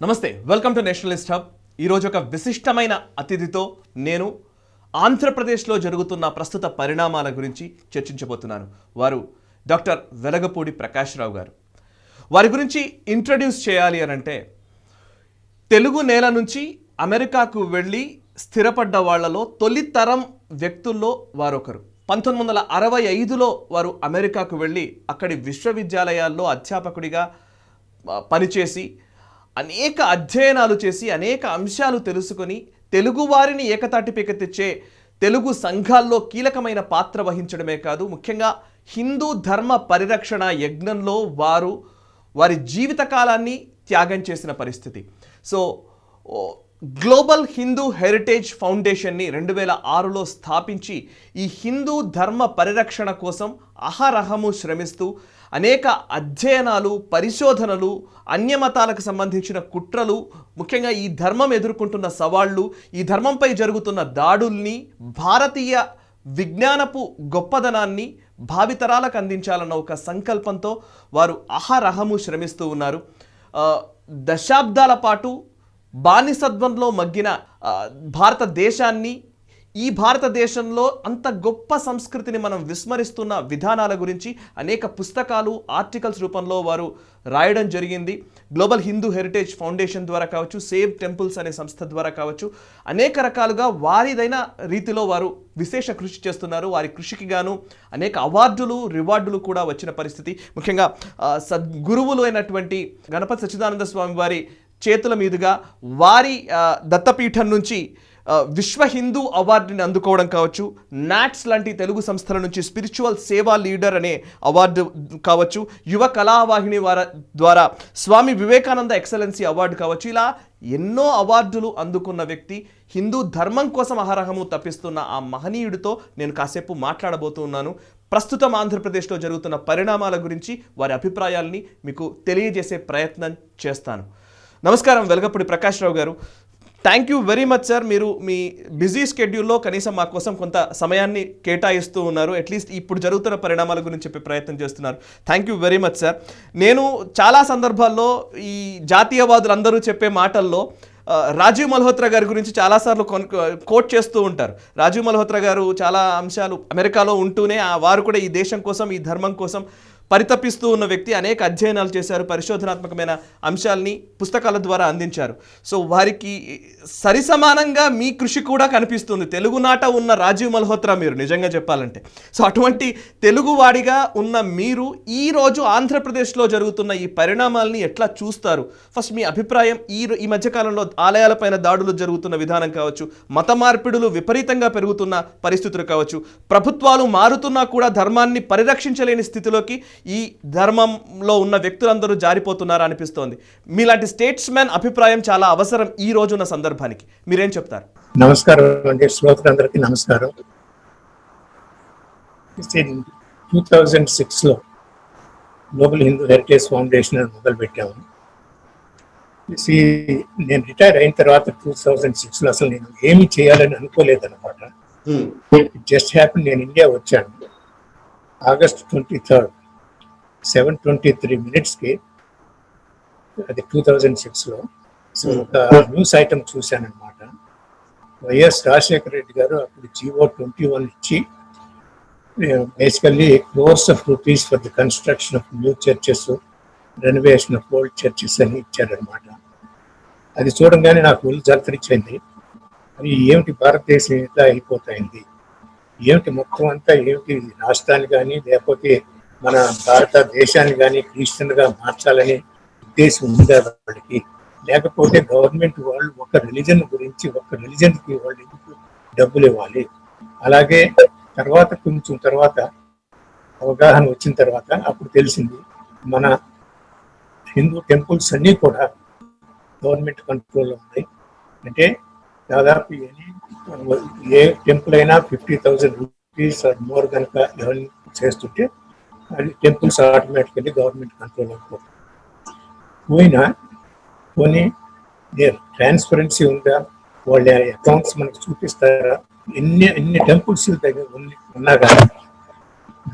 నమస్తే, welcome to Nationalist hub. ఈరోజు ఒక విశిష్టమైన అతిథితో నేను ఆంధ్రప్రదేశ్లో జరుగుతున్న ప్రస్తుత పరిణామాల గురించి చర్చించబోతున్నాను. వారు డాక్టర్ వెలగపూడి ప్రకాష్ రావు గారు. వారి గురించి ఇంట్రడ్యూస్ చేయాలి అనంటే, తెలుగు నేల నుంచి అమెరికాకు వెళ్ళి స్థిరపడ్డ వాళ్లలో తొలి తరం వ్యక్తుల్లో వారొకరు. 1965లో వారు అమెరికాకు వెళ్ళి అక్కడి విశ్వవిద్యాలయాల్లో అధ్యాపకుడిగా పనిచేసి అనేక అధ్యయనాలు చేసి అనేక అంశాలు తెలుసుకొని తెలుగువారిని ఏకతాటిపైకి తెచ్చే తెలుగు సంఘాల్లో కీలకమైన పాత్ర వహించడమే కాదు, ముఖ్యంగా హిందూ ధర్మ పరిరక్షణ యజ్ఞంలో వారి జీవితకాలాన్ని త్యాగం చేసిన పరిస్థితి. సో గ్లోబల్ హిందూ హెరిటేజ్ ఫౌండేషన్ని 2006లో స్థాపించి ఈ హిందూ ధర్మ పరిరక్షణ కోసం అహరహము శ్రమిస్తూ అనేక అధ్యయనాలు, పరిశోధనలు, అన్యమతాలకు సంబంధించిన కుట్రలు, ముఖ్యంగా ఈ ధర్మం ఎదుర్కొంటున్న సవాళ్లు, ఈ ధర్మంపై జరుగుతున్న దాడుల్ని, భారతీయ విజ్ఞానపు గొప్పదనాన్ని భావితరాలకు అందించాలన్న ఒక సంకల్పంతో వారు అహరహము శ్రమిస్తూ ఉన్నారు. దశాబ్దాల పాటు బానిసత్వంలో మగ్గిన భారతదేశాన్ని, ఈ భారతదేశంలో అంత గొప్ప సంస్కృతిని మనం విస్మరిస్తున్న విధానాల గురించి అనేక పుస్తకాలు, ఆర్టికల్స్ రూపంలో వారు రాయడం జరిగింది. గ్లోబల్ హిందూ హెరిటేజ్ ఫౌండేషన్ ద్వారా కావచ్చు, సేవ్ టెంపుల్స్ అనే సంస్థ ద్వారా కావచ్చు, అనేక రకాలుగా వారిదైన రీతిలో వారు విశేష కృషి చేస్తున్నారు. వారి కృషికి గాను అనేక అవార్డులు, రివార్డులు కూడా వచ్చిన పరిస్థితి. ముఖ్యంగా సద్గురువులు అయినటువంటి గణపతి సచ్చిదానంద స్వామి వారి చేతుల మీదుగా వారి దత్తపీఠం నుంచి విశ్వ హిందూ అవార్డుని అందుకోవడం కావచ్చు, నాట్స్ లాంటి తెలుగు సంస్థల నుంచి స్పిరిచువల్ సేవా లీడర్ అనే అవార్డు కావచ్చు, యువ కళావాహిని ద్వారా స్వామి వివేకానంద ఎక్సలెన్సీ అవార్డు కావచ్చు, ఇలా ఎన్నో అవార్డులు అందుకున్న వ్యక్తి. హిందూ ధర్మం కోసం అహరహము తప్పిస్తున్న ఆ మహనీయుడితో నేను కాసేపు మాట్లాడబోతున్నాను. ప్రస్తుతం ఆంధ్రప్రదేశ్లో జరుగుతున్న పరిణామాల గురించి వారి అభిప్రాయాల్ని మీకు తెలియజేసే ప్రయత్నం చేస్తాను. నమస్కారం వెలగపూడి ప్రకాష్ రావు గారు. Thank you very much sir. మీరు మీ బిజీ స్కెడ్యూల్లో కనీసం మా కోసం కొంత సమయాన్ని కేటాయిస్తూ ఉన్నారు. అట్లీస్ట్ ఇప్పుడు జరుగుతున్న పరిణామాల గురించి చెప్పే ప్రయత్నం చేస్తున్నారు. Thank you very much sir. నేను చాలా సందర్భాల్లో ఈ జాతీయవాదులు అందరూ చెప్పే మాటల్లో రాజీవ్ మల్హోత్రా గారి గురించి చాలాసార్లు కోట్ చేస్తూ ఉంటారు. రాజీవ్ మల్హోత్రా గారు చాలా అంశాలు అమెరికాలో ఉంటూనే వారు కూడా ఈ దేశం కోసం, ఈ ధర్మం కోసం పరితపిస్తూ ఉన్న వ్యక్తి. అనేక అధ్యయనాలు చేశారు, పరిశోధనాత్మకమైన అంశాలని పుస్తకాల ద్వారా అందించారు. సో వారికి సరిసమానంగా మీ కృషి కూడా కనిపిస్తుంది. తెలుగునాట ఉన్న రాజీవ్ మల్హోత్రా మీరు, నిజంగా చెప్పాలంటే. సో అటువంటి తెలుగువాడిగా ఉన్న మీరు ఈరోజు ఆంధ్రప్రదేశ్లో జరుగుతున్న ఈ పరిణామాలని ఎట్లా చూస్తారు? ఫస్ట్ మీ అభిప్రాయం. ఈ మధ్యకాలంలో ఆలయాలపైన దాడులు జరుగుతున్న విధానం కావచ్చు, మత మార్పిడులు విపరీతంగా పెరుగుతున్న పరిస్థితులు కావచ్చు, ప్రభుత్వాలు మారుతున్నా కూడా ధర్మాన్ని పరిరక్షించలేని స్థితిలోకి ఈ ధర్మంలో ఉన్న వ్యక్తులందరూ జారిపోతున్నారా అనిపిస్తోంది. మీలాంటి స్టేట్స్మెన్ అభిప్రాయం చాలా అవసరం ఈ రోజున్న సందర్భానికి. మీరేం చెప్తారు? నమస్కారం అండి, శ్రోతలందరికీ నమస్కారం. 2006లో గ్లోబల్ హిందూ హెరిటేజ్ ఫౌండేషన్ మొదలు పెట్టాము. నేను రిటైర్ అయిన తర్వాత 2006లో అసలు నేను ఏమి చేయాలని అనుకోలేదన్నమాట. జస్ట్ హ్యాపీ నేను ఇండియా వచ్చాను ఆగస్ట్ 23rd 7:23 అది 2006లో. సో ఒక న్యూస్ ఐటమ్ చూశాను అనమాట. వైఎస్ రాజశేఖర రెడ్డి గారు అప్పుడు GO 21 ఇచ్చి basically crores of rupees for the construction of new churches, renovation of old churches అని ఇచ్చారనమాట. అది చూడంగానే నాకు ఒళ్ళు జలతరించింది. అది ఏమిటి భారతదేశం ఇట్లా అయిపోతాయింది, ఏమిటి మొత్తం అంతా ఏమిటి రాష్ట్రాన్ని కానీ లేకపోతే మన భారతదేశాన్ని కానీ క్రిస్టియన్గా మార్చాలనే ఉద్దేశం ఉందా వాళ్ళకి? లేకపోతే గవర్నమెంట్ వాళ్ళు ఒక రిలీజన్ గురించి, ఒక రిలీజన్కి వాళ్ళు ఎందుకు డబ్బులు ఇవ్వాలి? అలాగే కొంచెం తర్వాత అవగాహన వచ్చిన తర్వాత అప్పుడు తెలిసింది మన హిందూ టెంపుల్స్ అన్నీ కూడా గవర్నమెంట్ కంట్రోల్లో ఉన్నాయి. అంటే దాదాపు ఏ టెంపుల్ అయినా 50,000 రూపీస్ మోర్ కనుక ఎవరిని చేస్తుంటే అది టెంపుల్స్ ఆటోమేటికల్లీ గవర్నమెంట్ కంట్రోల్ పోనీ ట్రాన్స్పరెన్సీ ఉందా? వాళ్ళ అకౌంట్స్ మనకు చూపిస్తారా? ఎన్ని టెంపుల్స్ దగ్గర ఉన్నా కానీ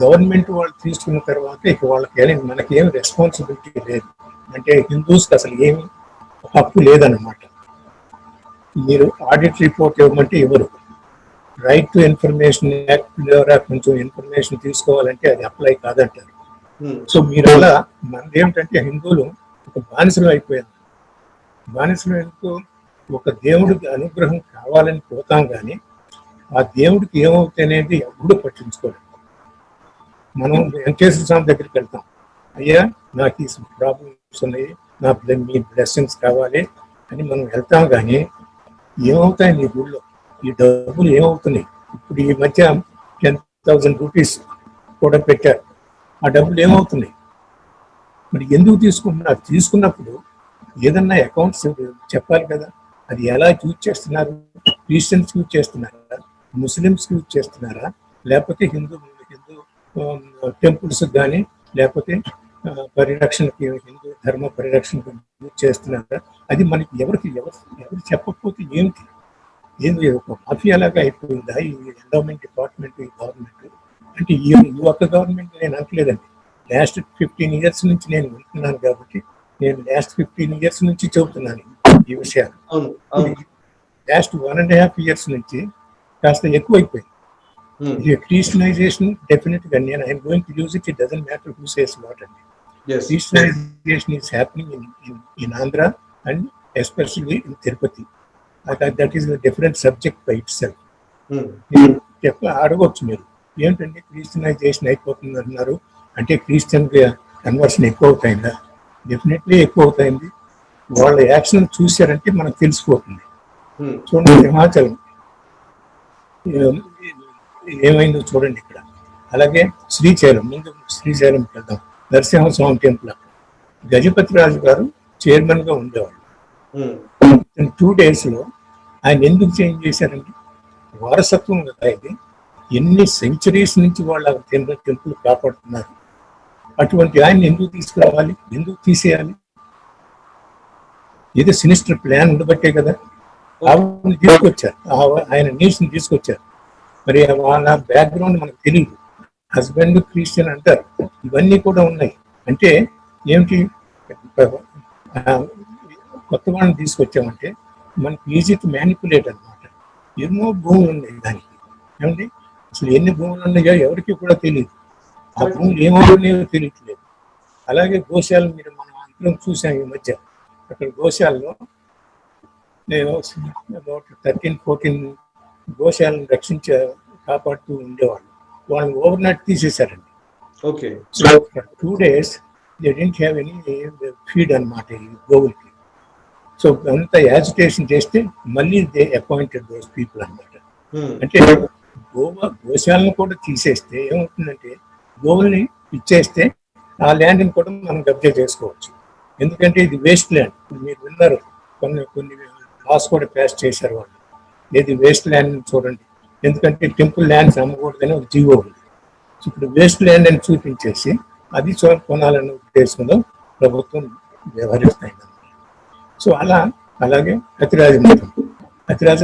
గవర్నమెంట్ వాళ్ళు తీసుకున్న తర్వాత ఇక వాళ్ళకి మనకి ఏమి రెస్పాన్సిబిలిటీ లేదు. అంటే హిందూస్కి అసలు ఏమి హక్కు లేదన్నమాట. మీరు ఆడిట్ రిపోర్ట్ ఇవ్వమంటే ఇవ్వరు. రైట్ టు ఇన్ఫర్మేషన్ యాక్ట్ ద్వారా కొంచెం ఇన్ఫర్మేషన్ తీసుకోవాలంటే అది అప్లై కాదంటారు. సో మీరు అలా మనది ఏమిటంటే హిందువులు ఒక బానిసలు అయిపోయారు. బానిసలు ఎందుకు? ఒక దేవుడికి అనుగ్రహం కావాలని పోతాం కానీ ఆ దేవుడికి ఏమవుతుంది అనేది ఎప్పుడు పట్టించుకోలేదు. మనం వెంకటేశ్వర స్వామి దగ్గరికి వెళ్తాం, అయ్యా నాకు ఈ ప్రాబ్లమ్స్ ఉన్నాయి, మీ బ్లెస్సింగ్స్ కావాలి అని మనం వెళ్తాం. కానీ ఏమవుతాయి నీ గుళ్ళో? ఈ డబ్బులు ఏమవుతున్నాయి? ఇప్పుడు ఈ మధ్య 10,000 రూపీస్ కూడా పెట్టారు. ఆ డబ్బులు ఏమవుతున్నాయి? మరి ఎందుకు తీసుకుంటున్నారు? తీసుకున్నప్పుడు ఏదన్నా అకౌంట్స్ చెప్పాలి కదా. అది ఎలా యూజ్ చేస్తున్నారు? క్రిస్టియన్స్ యూజ్ చేస్తున్నారా, ముస్లిమ్స్ యూజ్ చేస్తున్నారా, లేకపోతే హిందూ టెంపుల్స్ కానీ లేకపోతే పరిరక్షణకి, హిందూ ధర్మ పరిరక్షణకు యూజ్ చేస్తున్నారా? అది మనకి ఎవరు చెప్పకపోతే ఏంటి? ఒక మాఫియా లాగా అయిపోయిందా ఈ ఎండోమెంట్ డిపార్ట్మెంట్, ఈ గవర్నమెంట్? అంటే ఈ ఒక్క గవర్నమెంట్ నేను అనట్లేదండి. లాస్ట్ 15 years నుంచి నేను వింటున్నాను కాబట్టి నేను లాస్ట్ 15 years నుంచి చెబుతున్నాను ఈ విషయాలు. లాస్ట్ 1.5 years నుంచి కాస్త ఎక్కువైపోయింది. క్రిస్టియనైజేషన్ డెఫినెట్ గా నేను I'm going to use it doesn't matter who says what అండి. Christianisation is happening in Andhra and especially in Tirupati. That is different subject by itself. అడగొచ్చు మీరు, ఏంటంటే క్రిస్టియనైజేషన్ అయిపోతుంది అంటున్నారు, అంటే క్రిస్టియన్ కన్వర్షన్ ఎక్కువ అవుతాయిందా? డెఫినెట్లీ ఎక్కువ అవుతాయింది. వాళ్ళ యాక్షన్ చూశారంటే మనకు తెలిసిపోతుంది. చూడండి హిమాచలం ఏమైందో చూడండి ఇక్కడ. అలాగే శ్రీశైలం, ముందు శ్రీశైలంకి వెళ్దాం. నరసింహస్వామి టెంపుల్, గజపతి రాజు గారు చైర్మన్ గా ఉండేవాళ్ళు. 2 days లో ఆయన ఎందుకు చేంజ్ చేశారండి? వారసత్వం కదా ఇది. ఎన్ని సెంచరీస్ నుంచి వాళ్ళ టెంపుల్ కాపాడుతున్నారు. అటువంటి ఆయన ఎందుకు తీసుకురావాలి, ఎందుకు తీసేయాలి? ఏదో సినిస్టర్ ప్లాన్ ఉండబట్టే కదా ఆవిడని తీసుకొచ్చారు, ఆయన నీడ్స్ని తీసుకొచ్చారు. మరి వాళ్ళ బ్యాక్గ్రౌండ్ మనకు తెలియదు. హస్బెండ్ క్రిస్టియన్ అంటారు, ఇవన్నీ కూడా ఉన్నాయి. అంటే ఏమిటి, కొత్త వాళ్ళని తీసుకొచ్చామంటే మనకి ఈజీ టు మ్యానిపులేట్ అనమాట. ఎన్నో భూములు ఉన్నాయి దానికి, ఏమండి అసలు ఎన్ని భూములు ఉన్నాయో ఎవరికి కూడా తెలియదు. ఆ భూములు ఏమవుతున్నాయో తెలియట్లేదు. అలాగే గోశాలను మీరు మనం అందరం చూసాం ఈ మధ్య. అక్కడ గోశాలలో 13-14 గోశాలను కాపాడుతూ ఉండేవాళ్ళు. వాళ్ళని ఓవర్ నైట్ తీసేశారండి. Okay. So 2 days they didn't have any feed అనమాట ఈ గోవులకి. సో అంత యాజిటేషన్ చేస్తే మళ్ళీ దే అపాయింటెడ్ దోస్ పీపుల్ అనమాట. అంటే గోశాలను కూడా తీసేస్తే ఏమవుతుందంటే, గోవుల్ని ఇచ్చేస్తే ఆ ల్యాండ్ని కూడా మనం కబ్జా చేసుకోవచ్చు. ఎందుకంటే ఇది వేస్ట్ ల్యాండ్. మీరు విన్నారు, కొన్ని లాస్ కూడా పాస్ చేశారు వాళ్ళు. ఏది వేస్ట్ ల్యాండ్ చూడండి. ఎందుకంటే టెంపుల్ ల్యాండ్స్ అమ్మకూడదని ఒక జీవో ఉంది. ఇప్పుడు వేస్ట్ ల్యాండ్ అని చూపించేసి అది కొనాలన్న ఉద్దేశంలో ప్రభుత్వం వ్యవహరిస్తాయి. సో అలాగే అతిరాజ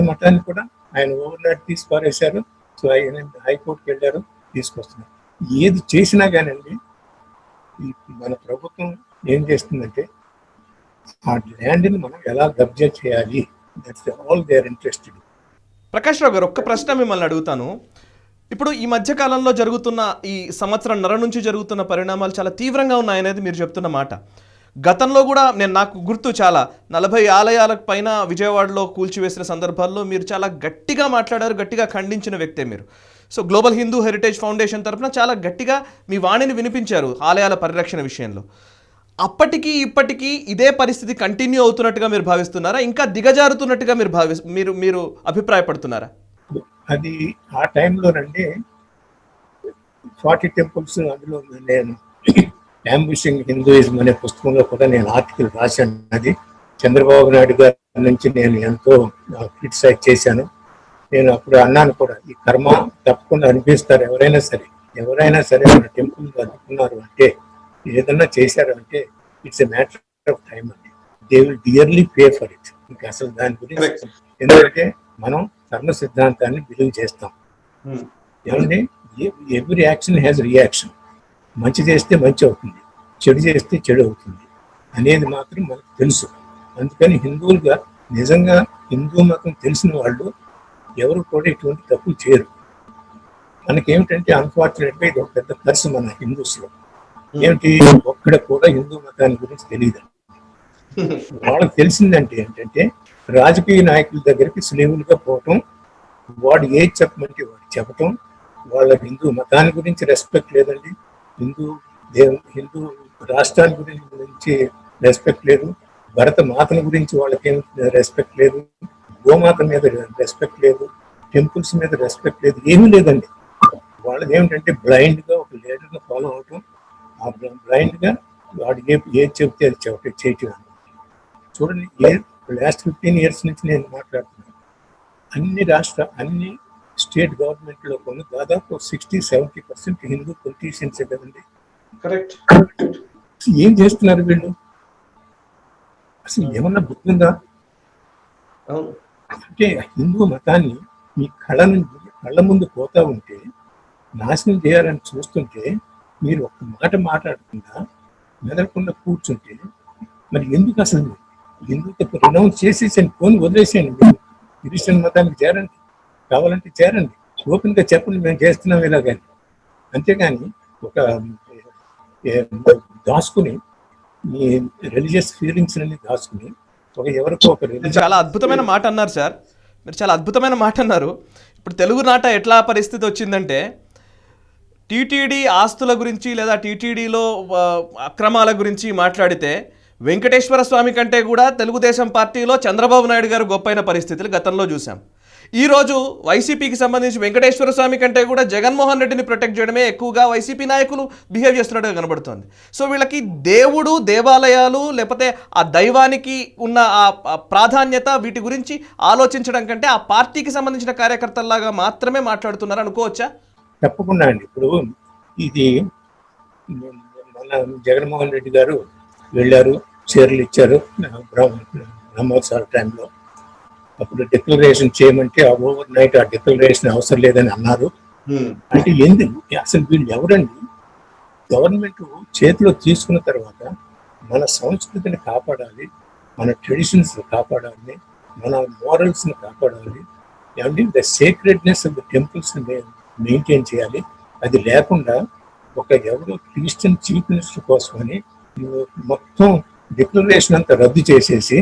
మఠాన్ని కూడా ఆయన ఓవర్ నైట్ తీసి పారేశారు. సో ఆయన హైకోర్టుకి వెళ్ళారు, తీసుకొస్తున్నారు. ఏది చేసినా కానండి మన ప్రభుత్వం ఏం చేస్తుందంటే ఆ ల్యాండ్ని మనం ఎలా కబ్జా చేయాలి, that's all they are interested. Prakash Rao garu, ఒక్క ప్రశ్న మిమ్మల్ని అడుగుతాను. ఇప్పుడు ఈ మధ్య కాలంలో జరుగుతున్న ఈ సంవత్సరంన్నర నుంచి జరుగుతున్న పరిణామాలు చాలా తీవ్రంగా ఉన్నాయనేది మీరు చెప్తున్న మాట. గతంలో కూడా నాకు గుర్తు, చాలా 40 ఆలయాలకు పైన విజయవాడలో కూల్చివేసిన సందర్భాల్లో మీరు చాలా గట్టిగా మాట్లాడారు, గట్టిగా ఖండించిన వ్యక్తే మీరు. So global Hindu heritage foundation తరఫున చాలా గట్టిగా మీ వాణిని వినిపించారు ఆలయాల పరిరక్షణ విషయంలో. అప్పటికి ఇప్పటికీ ఇదే పరిస్థితి కంటిన్యూ అవుతున్నట్టుగా మీరు భావిస్తున్నారా? ఇంకా దిగజారుతున్నట్టుగా మీరు అభిప్రాయపడుతున్నారా? అది ఆ టైంలోనండి 40 టెంపుల్స్, అందులో నేను అంబిషింగ్ హిందూయిజం అనే పుస్తకంలో కూడా నేను ఆర్టికల్ రాశాను. అది చంద్రబాబు నాయుడు గారి నుంచి నేను ఎంతో క్రిటిసైజ్ చేశాను. నేను అప్పుడు అన్నాను కూడా, ఈ కర్మ తప్పకుండా అనిపిస్తారు ఎవరైనా సరే మన టెంపుల్ అడ్డుకున్నారు అంటే, ఏదన్నా చేశారు అంటే it's a matter of time అండి. They will dearly pay for it. ఇంకా అసలు దాని గురించి, ఎందుకంటే మనం కర్మ సిద్ధాంతాన్ని బిలీవ్ చేస్తాం. ఏమండి, ఎవ్రీ యాక్షన్ హ్యాస్ రియాక్షన్. మంచి చేస్తే మంచి అవుతుంది, చెడు చేస్తే చెడు అవుతుంది అనేది మాత్రం మనకు తెలుసు. అందుకని హిందువులుగా నిజంగా హిందూ మతం తెలిసిన వాళ్ళు ఎవరు కూడా ఇటువంటి తప్పులు చేయరు. మనకేమిటంటే అన్ఫార్చునేట్గా ఇది ఒక పెద్ద ప్లస్ మన హిందూస్ లో. ఏమిటి, ఒక్కడ కూడా హిందూ మతాన్ని గురించి తెలియదు. వాళ్ళకి తెలిసిందంటే ఏంటంటే రాజకీయ నాయకుల దగ్గరికి స్నేహితులుగా పోవటం, వాడు ఏది చెప్పమంటే వాడు చెప్పటం. వాళ్ళ హిందూ మతాన్ని గురించి రెస్పెక్ట్ లేదండి, హిందూ రాష్ట్రాన్ని గురించి రెస్పెక్ట్ లేదు, భరత మాతను గురించి వాళ్ళకేం రెస్పెక్ట్ లేదు, గోమాత మీద రెస్పెక్ట్ లేదు, టెంపుల్స్ మీద రెస్పెక్ట్ లేదు, ఏమీ లేదండి. వాళ్ళది ఏమిటంటే బ్లైండ్ గా ఒక లీడర్ని ఫాలో అవటం, ఆ బ్లైండ్ గా వాడు ఏది చెబితే అది చేయటం. చూడండి, లాస్ట్ 15 years నుంచి నేను మాట్లాడుతున్నాను. అన్ని స్టేట్ గవర్నమెంట్ లో కొన్ని దాదాపు 60-70% హిందూ పొలిటీషియన్సే కదండి. కరెక్ట్. ఏం చేస్తున్నారు వీళ్ళు? అసలు ఏమన్నా బుద్ధిందా? అంటే హిందూ మతాన్ని మీ కళ్ళ ముందు పోతా ఉంటే, నాశనం చేయాలని చూస్తుంటే, మీరు ఒక్క మాట మాట్లాడకుండా మెదలకుండా కూర్చుంటే మరి ఎందుకు? అసలు ఎందుకు రినౌన్స్ చేసేసి ఫోన్ వదిలేసేయండి. మీరు క్రిస్టియన్ మతానికి చేరండి, కావాలంటే చేరండి, ఓపెన్ గా చెప్పండి మేము చేస్తున్నాం ఇలాగని. అంతేగాని ఒక దాచుకుని మీ రిలీజియస్ ఫీలింగ్స్ అన్ని దాచుకుని ఎవరికో ఒక చాలా అద్భుతమైన మాట అన్నారు సార్, మీరు చాలా అద్భుతమైన మాట అన్నారు. ఇప్పుడు తెలుగునాట ఎట్లా పరిస్థితి వచ్చిందంటే, టీటీడీ ఆస్తుల గురించి లేదా టీటీడీలో అక్రమాల గురించి మాట్లాడితే వెంకటేశ్వర స్వామి కంటే కూడా తెలుగుదేశం పార్టీలో చంద్రబాబు నాయుడు గారు గొప్పైన పరిస్థితులు గతంలో చూసాం. ఈరోజు వైసీపీకి సంబంధించి వెంకటేశ్వర స్వామి కంటే కూడా జగన్మోహన్ రెడ్డిని ప్రొటెక్ట్ చేయడమే ఎక్కువగా వైసీపీ నాయకులు బిహేవ్ చేస్తున్నట్టుగా కనబడుతోంది. సో వీళ్ళకి దేవుడు, దేవాలయాలు, లేకపోతే ఆ దైవానికి ఉన్న ఆ ప్రాధాన్యత, వీటి గురించి ఆలోచించడం కంటే ఆ పార్టీకి సంబంధించిన కార్యకర్తల్లాగా మాత్రమే మాట్లాడుతున్నారు అనుకోవచ్చా? తప్పకుండా అండి. ఇప్పుడు ఇది మన జగన్మోహన్ రెడ్డి గారు వెళ్ళారు, చీరలు ఇచ్చారు బ్రహ్మోత్సవాల టైంలో. అప్పుడు డిక్లరేషన్ చేయమంటే ఓవర్ నైట్ ఆ డిక్లరేషన్ అవసరం లేదని అన్నారు. అంటే ఎందుకు అసలు వీళ్ళు ఎవరండి? గవర్నమెంట్ చేతిలో తీసుకున్న తర్వాత మన సంస్కృతిని కాపాడాలి, మన ట్రెడిషన్స్ కాపాడాలి, మన మోరల్స్ని కాపాడాలి, ఏమంటే the sacredness of the temples maintain చేయాలి. అది లేకుండా ఎవరో క్రిస్టియన్ చీఫ్ మినిస్టర్ కోసమని మొత్తం డిక్లరేషన్ అంతా రద్దు చేసేసి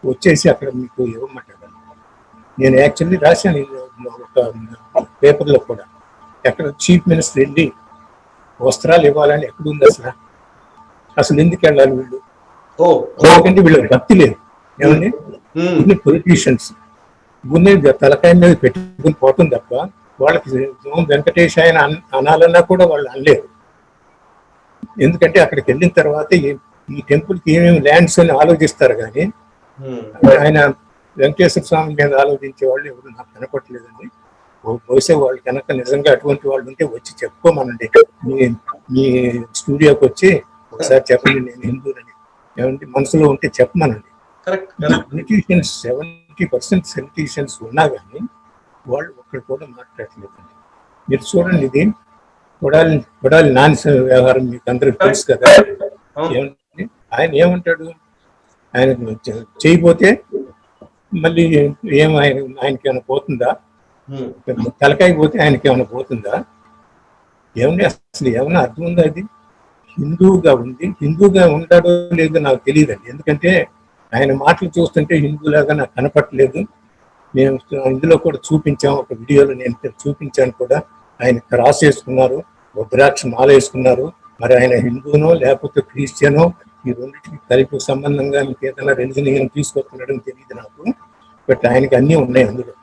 వచ్చేసి అక్కడ మీకు ఇవ్వమంటారు. నేను యాక్చువల్లీ రాశాను ఒక పేపర్లో కూడా, ఎక్కడ చీఫ్ మినిస్టర్ వెళ్ళి వస్త్రాలు ఇవ్వాలని ఎక్కడుంది అసలు ఎందుకు వెళ్ళాలి వీళ్ళు? ఎందుకంటే వీళ్ళకి భక్తి లేదు. ఏమండి, పొలిటీషియన్స్ గున్నే తలకాయ మీద పెట్టుకుని పోతుంది తప్ప వాళ్ళకి వెంకటేష్ ఆయన అనాలన్నా కూడా వాళ్ళు అనలేరు. ఎందుకంటే అక్కడికి వెళ్ళిన తర్వాత ఈ టెంపుల్కి ఏమేమి ల్యాండ్స్ అని ఆలోచిస్తారు, కానీ ఆయన వెంకటేశ్వర స్వామి మీద ఆలోచించే వాళ్ళు ఎవరు నాకు కనపట్లేదండి. బహుశా వాళ్ళు కనుక నిజంగా అటువంటి వాళ్ళు ఉంటే వచ్చి చెప్పుకోమనండి, మీ స్టూడియోకి వచ్చి ఒకసారి చెప్పండి నేను హిందూనని. ఏమంటే మనసులో ఉంటే చెప్పమనండి. పొలిటీషియన్స్ 70% పొలిటీషియన్స్ ఉన్నా కానీ వాళ్ళు ఒక్కడు కూడా మాట్లాడలేదండి. మీరు చూడండి, ఇది కొడాలి నాని వ్యవహారం మీకు అందరికి తెలుసు కదా. ఏమంటే ఆయన ఏమంటాడు, ఆయన చేయబోతే మళ్ళీ ఆయనకి ఏమైనా పోతుందా? తలకాయ పోతే ఆయనకి ఏమైనా పోతుందా? ఏమండి అసలు ఏమన్నా అర్థం ఉందా? అది హిందూగా ఉంటాడో లేదో నాకు తెలియదండి. ఎందుకంటే ఆయన మాటలు చూస్తుంటే హిందూలాగా నాకు కనపట్లేదు. మేము ఇందులో కూడా చూపించాం, ఒక వీడియోలో నేను చూపించాను కూడా. ఆయన క్రాస్ వేసుకున్నారు, రుద్రాక్ష మాల వేసుకున్నారు. మరి ఆయన హిందూనో లేకపోతే క్రిస్టియనో, ఈ రెండింటికి కలిపి సంబంధంగా ఇంకేదైనా రిలీజన్ తీసుకొస్తున్నాడని తెలియదు నాకు. బట్ ఆయనకి అన్నీ ఉన్నాయి అందులో.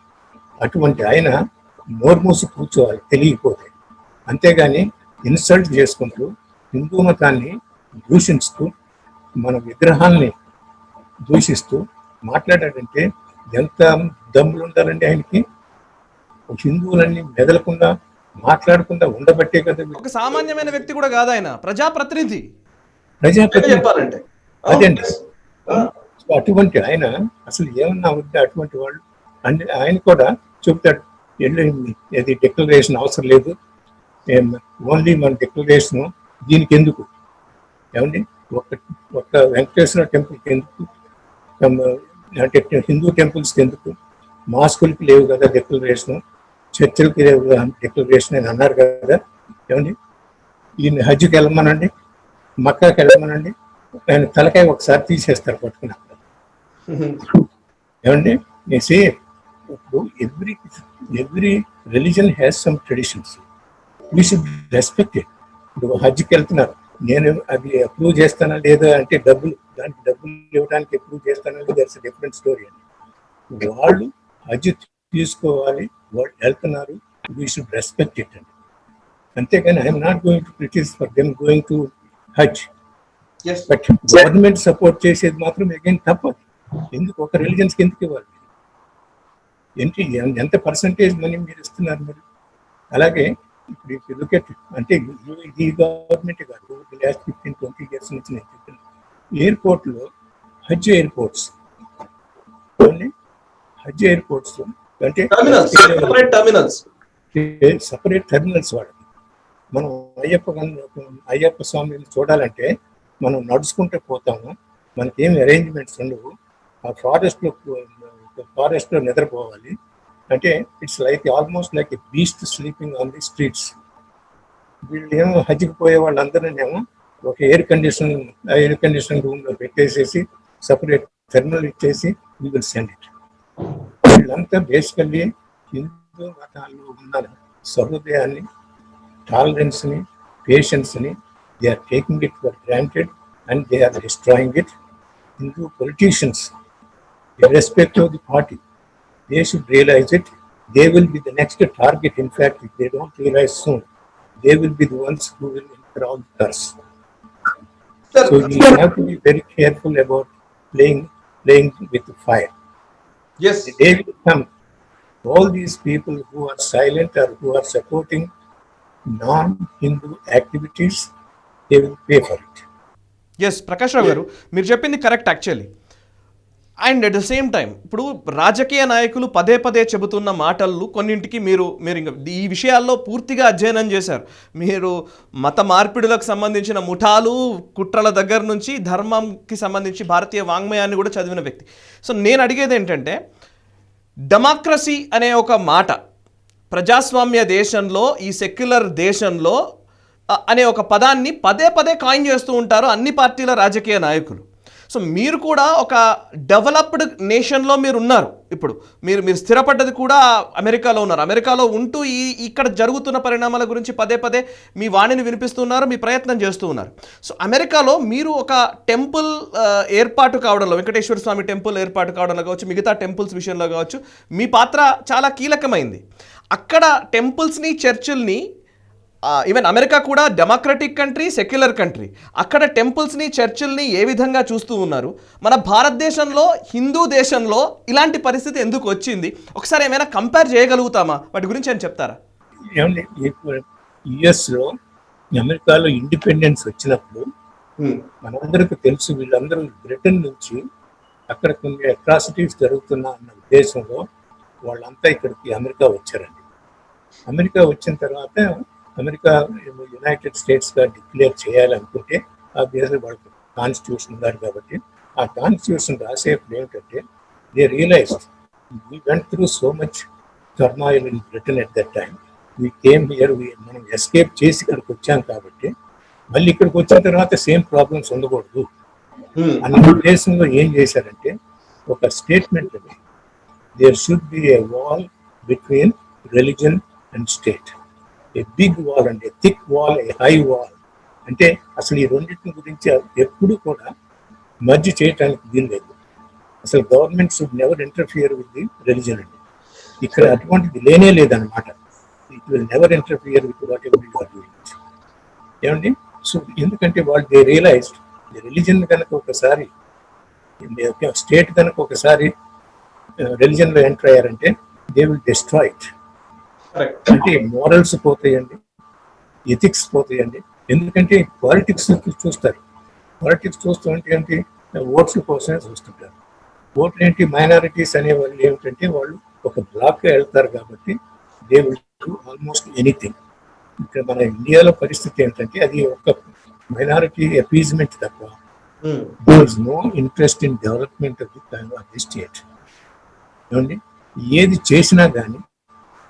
అటువంటి ఆయన నోరు మూసి కూర్చోవాలి తెలియకపోతే. అంతేగాని ఇన్సల్ట్ చేసుకుంటూ హిందూ మతాన్ని దూషిస్తూ మన విగ్రహాల్ని దూషిస్తూ మాట్లాడాడంటే ఎంత దమ్ములు ఉండాలండి ఆయనకి. హిందువులన్నీ మెదలకుండా మాట్లాడకుండా ఉండబట్టే కదా. ఒక సామాన్యమైన వ్యక్తి కూడా కాదు ఆయన, ప్రజాప్రతినిధి. చెప్పాలంటే అదేండి. అటువంటి ఆయన అసలు ఏమన్నా ఉంటే అటువంటి వాళ్ళు ఆయన కూడా చెప్తాడు, ఏది డిక్లరేషన్ అవసరం లేదు, ఓన్లీ మన డిక్లరేషన్ దీనికి ఎందుకు, ఏమండి ఒక వెంకటేశ్వర టెంపుల్కి ఎందుకు, అంటే హిందూ టెంపుల్స్కి ఎందుకు, మాస్కులకి లేవు కదా డిక్లరేషన్, చర్చిలకి లేవు డిక్లరేషన్ అని అన్నారు కదా. ఏమండి, ఈయన హజ్కి వెళ్ళమనండి, మక్కాకి వెళ్ళమనండి, ఆయన తలకాయ ఒకసారి తీసేస్తారు పట్టుకుని. ఏమండి, నేను ఇప్పుడు every religion has some traditions, we should respect it. ఇప్పుడు హజ్కి వెళ్తున్నారు, నేను అది అప్రూవ్ చేస్తానా లేదా అంటే దానికి డబ్బులు ఇవ్వడానికి అప్రూవ్ చేస్తానా లేదా, దట్స్ డిఫరెంట్ స్టోరీ అండి. వాళ్ళు హజ్ తీసుకోవాలి, వాళ్ళు వెళ్తున్నారు, వీ షుడ్ రెస్పెక్ట్ ఇట్ అండి. అంతేగాని I'm not going to criticise for them going to Hajj. But government support చేసేది మాత్రం అగైన్ తప్పదు. ఎందుకు ఒక రిలీజన్స్కి ఎందుకు ఇవ్వాలి? ఏంటి, ఎంత పర్సంటేజ్ మనీ మీరు ఇస్తున్నారు మీరు? అలాగే ఇప్పుడు లుకెట్ అంటే ఈ గవర్నమెంట్ కాదు, లాస్ట్ 15-20 years నుంచి నేను చెప్పిన ఎయిర్పోర్ట్లో హజ్ ఎయిర్పోర్ట్స్ అంటే సపరేట్ టెర్మినల్స్ వాడు. మనం అయ్యప్ప స్వామిని చూడాలంటే మనం నడుచుకుంటూ పోతాము, మనకేం అరేంజ్మెంట్స్ ఉండవు. ఆ ఫారెస్ట్లో నిద్రపోవాలి అంటే it's like almost like a beast sleeping on the streets. వీళ్ళు ఏమో హజ్కి పోయే వాళ్ళందరినేమో ఒక ఎయిర్ కండిషన్ రూమ్లో పెట్టేసేసి సపరేట్ టెర్మినల్ ఇచ్చేసి వీ విల్ సెండ్ ఇట్. వీళ్ళంతా బేసికల్లీ హిందూ మతాల్లో ఉన్న సహృదయాన్ని, టాలరెన్స్ని, పేషెన్స్ని they are taking it for granted and they are destroying it. Hindu politicians, irrespective of the party, they should realize it. They will be the next target. In fact, if they don't realize soon, they will be the ones who will incur all the curse. So we have to be very careful about playing with the fire. Yes. The day will come, all these people who are silent or who are supporting non-Hindu activities, they will pay for it. Yes Prakash Rao garu, మీరు చెప్పింది correct actually. And at the same time ఇప్పుడు రాజకీయ నాయకులు పదే పదే చెబుతున్న మాటలు కొన్నింటికి మీరు ఇంకా ఈ విషయాల్లో పూర్తిగా అధ్యయనం చేశారు. మీరు మత మార్పిడులకు సంబంధించిన ముఠాలు, కుట్రల దగ్గర నుంచి ధర్మంకి సంబంధించి భారతీయ వాంగ్మయాన్ని కూడా చదివిన వ్యక్తి. సో నేను అడిగేది ఏంటంటే, డెమోక్రసీ అనే ఒక మాట ప్రజాస్వామ్య దేశంలో, ఈ సెక్యులర్ దేశంలో అనే ఒక పదాన్ని పదే పదే కాయిన్ చేస్తూ ఉంటారు అన్ని పార్టీల రాజకీయ నాయకులు. సో మీరు కూడా ఒక డెవలప్డ్ నేషన్లో మీరు ఉన్నారు. ఇప్పుడు మీరు స్థిరపడ్డది కూడా అమెరికాలో ఉన్నారు. అమెరికాలో ఉంటూ ఇక్కడ జరుగుతున్న పరిణామాల గురించి పదే పదే మీ వాణిని వినిపిస్తున్నారు, మీ ప్రయత్నం చేస్తూ ఉన్నారు. సో అమెరికాలో మీరు ఒక టెంపుల్ ఏర్పాటు కావడంలో, వెంకటేశ్వర స్వామి టెంపుల్ ఏర్పాటు కావడంలో కావచ్చు, మిగతా టెంపుల్స్ విషయంలో కావచ్చు, మీ పాత్ర చాలా కీలకమైంది. అక్కడ టెంపుల్స్ని, చర్చిల్ని, ఈవెన్ అమెరికా కూడా డెమోక్రటిక్ కంట్రీ, సెక్యులర్ కంట్రీ, అక్కడ టెంపుల్స్ని, చర్చిల్ని ఏ విధంగా చూస్తూ ఉన్నారు? మన భారతదేశంలో, హిందూ దేశంలో ఇలాంటి పరిస్థితి ఎందుకు వచ్చింది? ఒకసారి ఏమైనా కంపేర్ చేయగలుగుతామా? వాటి గురించి అని చెప్తారా? ఏమండి, యుఎస్లో, అమెరికాలో ఇండిపెండెన్స్ వచ్చినప్పుడు మనందరికీ తెలుసు, వీళ్ళందరూ బ్రిటన్ నుంచి అక్కడ కొన్ని అట్రాసిటీస్ జరుగుతున్నా అన్న ఉద్దేశంలో వాళ్ళంతా ఇక్కడికి అమెరికా వచ్చారండి. అమెరికా వచ్చిన తర్వాత అమెరికా యునైటెడ్ స్టేట్స్గా డిక్లేర్ చేయాలనుకుంటే ఆబ్వియస్లీ వాళ్ళకి కాన్స్టిట్యూషన్ ఉన్నారు కాబట్టి ఆ కాన్స్టిట్యూషన్ రాసేప్పుడు ఏమిటంటే they realised we went through so much turmoil in Britain at that time, we came here, మనం ఎస్కేప్ చేసి ఇక్కడికి వచ్చాం కాబట్టి మళ్ళీ ఇక్కడికి వచ్చిన తర్వాత సేమ్ ప్రాబ్లమ్స్ ఉండకూడదు అన్న ఉద్దేశంలో ఏం చేశారంటే ఒక స్టేట్మెంట్ అది, there should be a wall between religion and state. A big wall అండి, thick wall, a high wall. అంటే అసలు ఈ రెండింటి గురించి ఎప్పుడు కూడా మర్జ్ చేయడానికి వీలు లేదు. అసలు government should never interfere with the religion అండి. ఇక్కడ అటువంటిది లేనే లేదనమాట. It will never interfere with whatever you are doing. ఏమండి, సో ఎందుకంటే వాళ్ళు దే రియలైజ్డ్ రిలీజన్ కనుక ఒకసారి, స్టేట్ కనుక ఒకసారి రిలీజన్లో ఎంటర్ అయ్యారంటే దే విల్ డిస్ట్రాయ్ ఇట్. అంటే మోరల్స్ పోతాయండి, ఎథిక్స్ పోతాయండి. ఎందుకంటే పాలిటిక్స్ చూస్తారు, పాలిటిక్స్ చూస్తూ అంటే ఏంటి, ఓట్ల కోసమే చూస్తుంటారు. ఓట్లు ఏంటి, మైనారిటీస్ అనే వాళ్ళు ఏమిటంటే వాళ్ళు ఒక బ్లాక్గా వెళ్తారు కాబట్టి they will do almost anything. ఇక్కడ మన ఇండియాలో పరిస్థితి ఏంటంటే అది ఒక మైనారిటీ అపీజ్మెంట్ తప్ప there is no interest in development of the state. ఏమండి ఏది చేసినా కానీ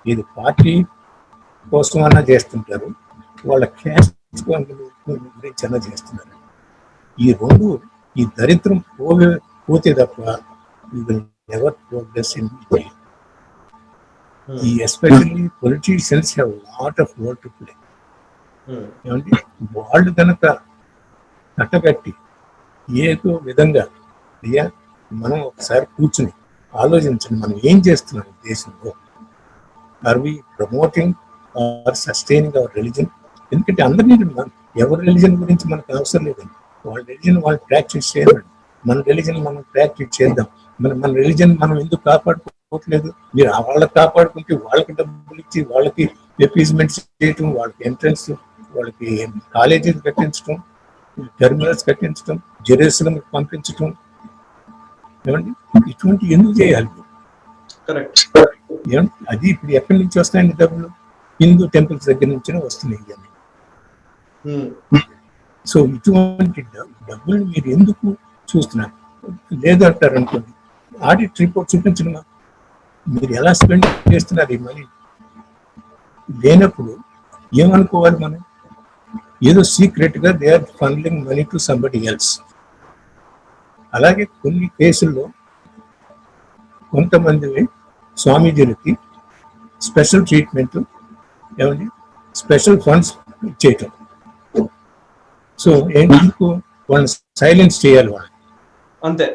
ఇది పార్టీ కోసం అన్నా చేస్తుంటారు, వాళ్ళ క్యాస్ట్ గురించి అన్నా చేస్తున్నారు. ఈ రెండు, ఈ దరిద్రం పోతే తప్ప నెవర్ ప్రోగ్రెస్ ఇన్ ఇండియా. ఈ especially politicians have lot of role to play. ఏమండి వాళ్ళు కనుక కట్టబెట్టి ఏదో విధంగా అయ్యా మనం ఒకసారి కూర్చుని ఆలోచించండి, మనం ఏం చేస్తున్నాం దేశంలో. Are we promoting or sustaining our religion? ఎందుకంటే అందరినీ ఎవరి రిలీజన్ గురించి మనకు అవసరం లేదండి. వాళ్ళ రిలీజన్ వాళ్ళు ప్రాక్టీస్ చేయాలండి, మన రిలీజన్ మనం ప్రాక్టీస్ చేద్దాం. మన రిలీజన్ మనం ఎందుకు కాపాడుకోవట్లేదు? మీరు వాళ్ళకి కాపాడుకుంటే వాళ్ళకి డబ్బులు ఇచ్చి వాళ్ళకి అపీజ్మెంట్స్ చేయటం, వాళ్ళకి ఎంట్రన్స్, వాళ్ళకి కాలేజీలు కట్టించడం, టెర్మినల్స్ కట్టించడం, జెరూసలం పంపించడం, ఏమండి ఇటువంటి ఎందుకు చేయాలి? ఏమండి అది ఇప్పుడు ఎక్కడి నుంచి వస్తాయండి డబ్బులు? హిందూ టెంపుల్స్ దగ్గర నుంచే వస్తున్నాయి అని. సో ఇటువంటి డబ్బులు మీరు ఎందుకు చూస్తున్నారు? లేదంటారు అనుకోండి, ఆడిట్ రిపోర్ట్ చూపించిన మీరు ఎలా స్పెండ్ చేస్తున్నారు ఈ మనీ. లేనప్పుడు ఏమనుకోవాలి మనం? ఏదో సీక్రెట్ గా they are funding money to somebody else. అలాగే కొన్ని కేసుల్లో కొంతమంది స్వామీజీలకి స్పెషల్ ట్రీట్మెంట్, ఏమండి స్పెషల్ ఫండ్స్ చేయటం. సో ఎందుకు వాళ్ళని సైలెన్స్ చేయాలి? వాళ్ళు అంతే.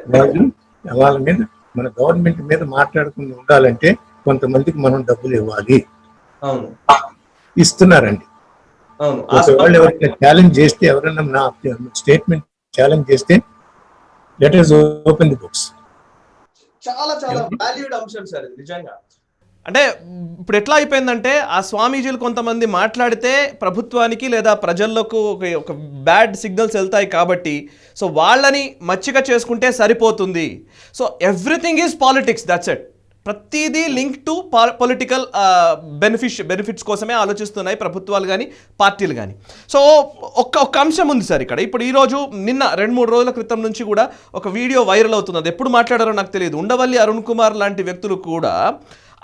వాళ్ళ మీద మన గవర్నమెంట్ మీద మాట్లాడకుండా ఉండాలంటే కొంతమందికి మనం డబ్బులు ఇవ్వాలి. ఇస్తున్నారండి. ఒకవేళ ఎవరైనా ఛాలెంజ్ చేస్తే, ఎవరైనా నా స్టేట్మెంట్ ఛాలెంజ్ చేస్తే, let us open the books. చాలా చాలా వాల్యూడ్ అంశం సార్ ఇది నిజంగా. అంటే ఇప్పుడు ఎట్లా అయిపోయిందంటే, ఆ స్వామీజీలు కొంతమంది మాట్లాడితే ప్రభుత్వానికి లేదా ప్రజల్లోకి ఒక బ్యాడ్ సిగ్నల్స్ వెళ్తాయి కాబట్టి, సో వాళ్ళని మచ్చిక చేసుకుంటే సరిపోతుంది. So everything is politics, that's it. ప్రతిదీ లింక్ టు పొలిటికల్ బెనిఫిట్స్ కోసమే ఆలోచిస్తున్నాయి ప్రభుత్వాలు కానీ పార్టీలు కానీ. సో ఒక్క అంశం ఉంది సార్ ఇక్కడ. ఇప్పుడు ఈరోజు నిన్న 2-3 రోజుల క్రితం నుంచి కూడా ఒక వీడియో వైరల్ అవుతుంది. అది ఎప్పుడు మాట్లాడారో నాకు తెలియదు. ఉండవల్లి అరుణ్ కుమార్ లాంటి వ్యక్తులు కూడా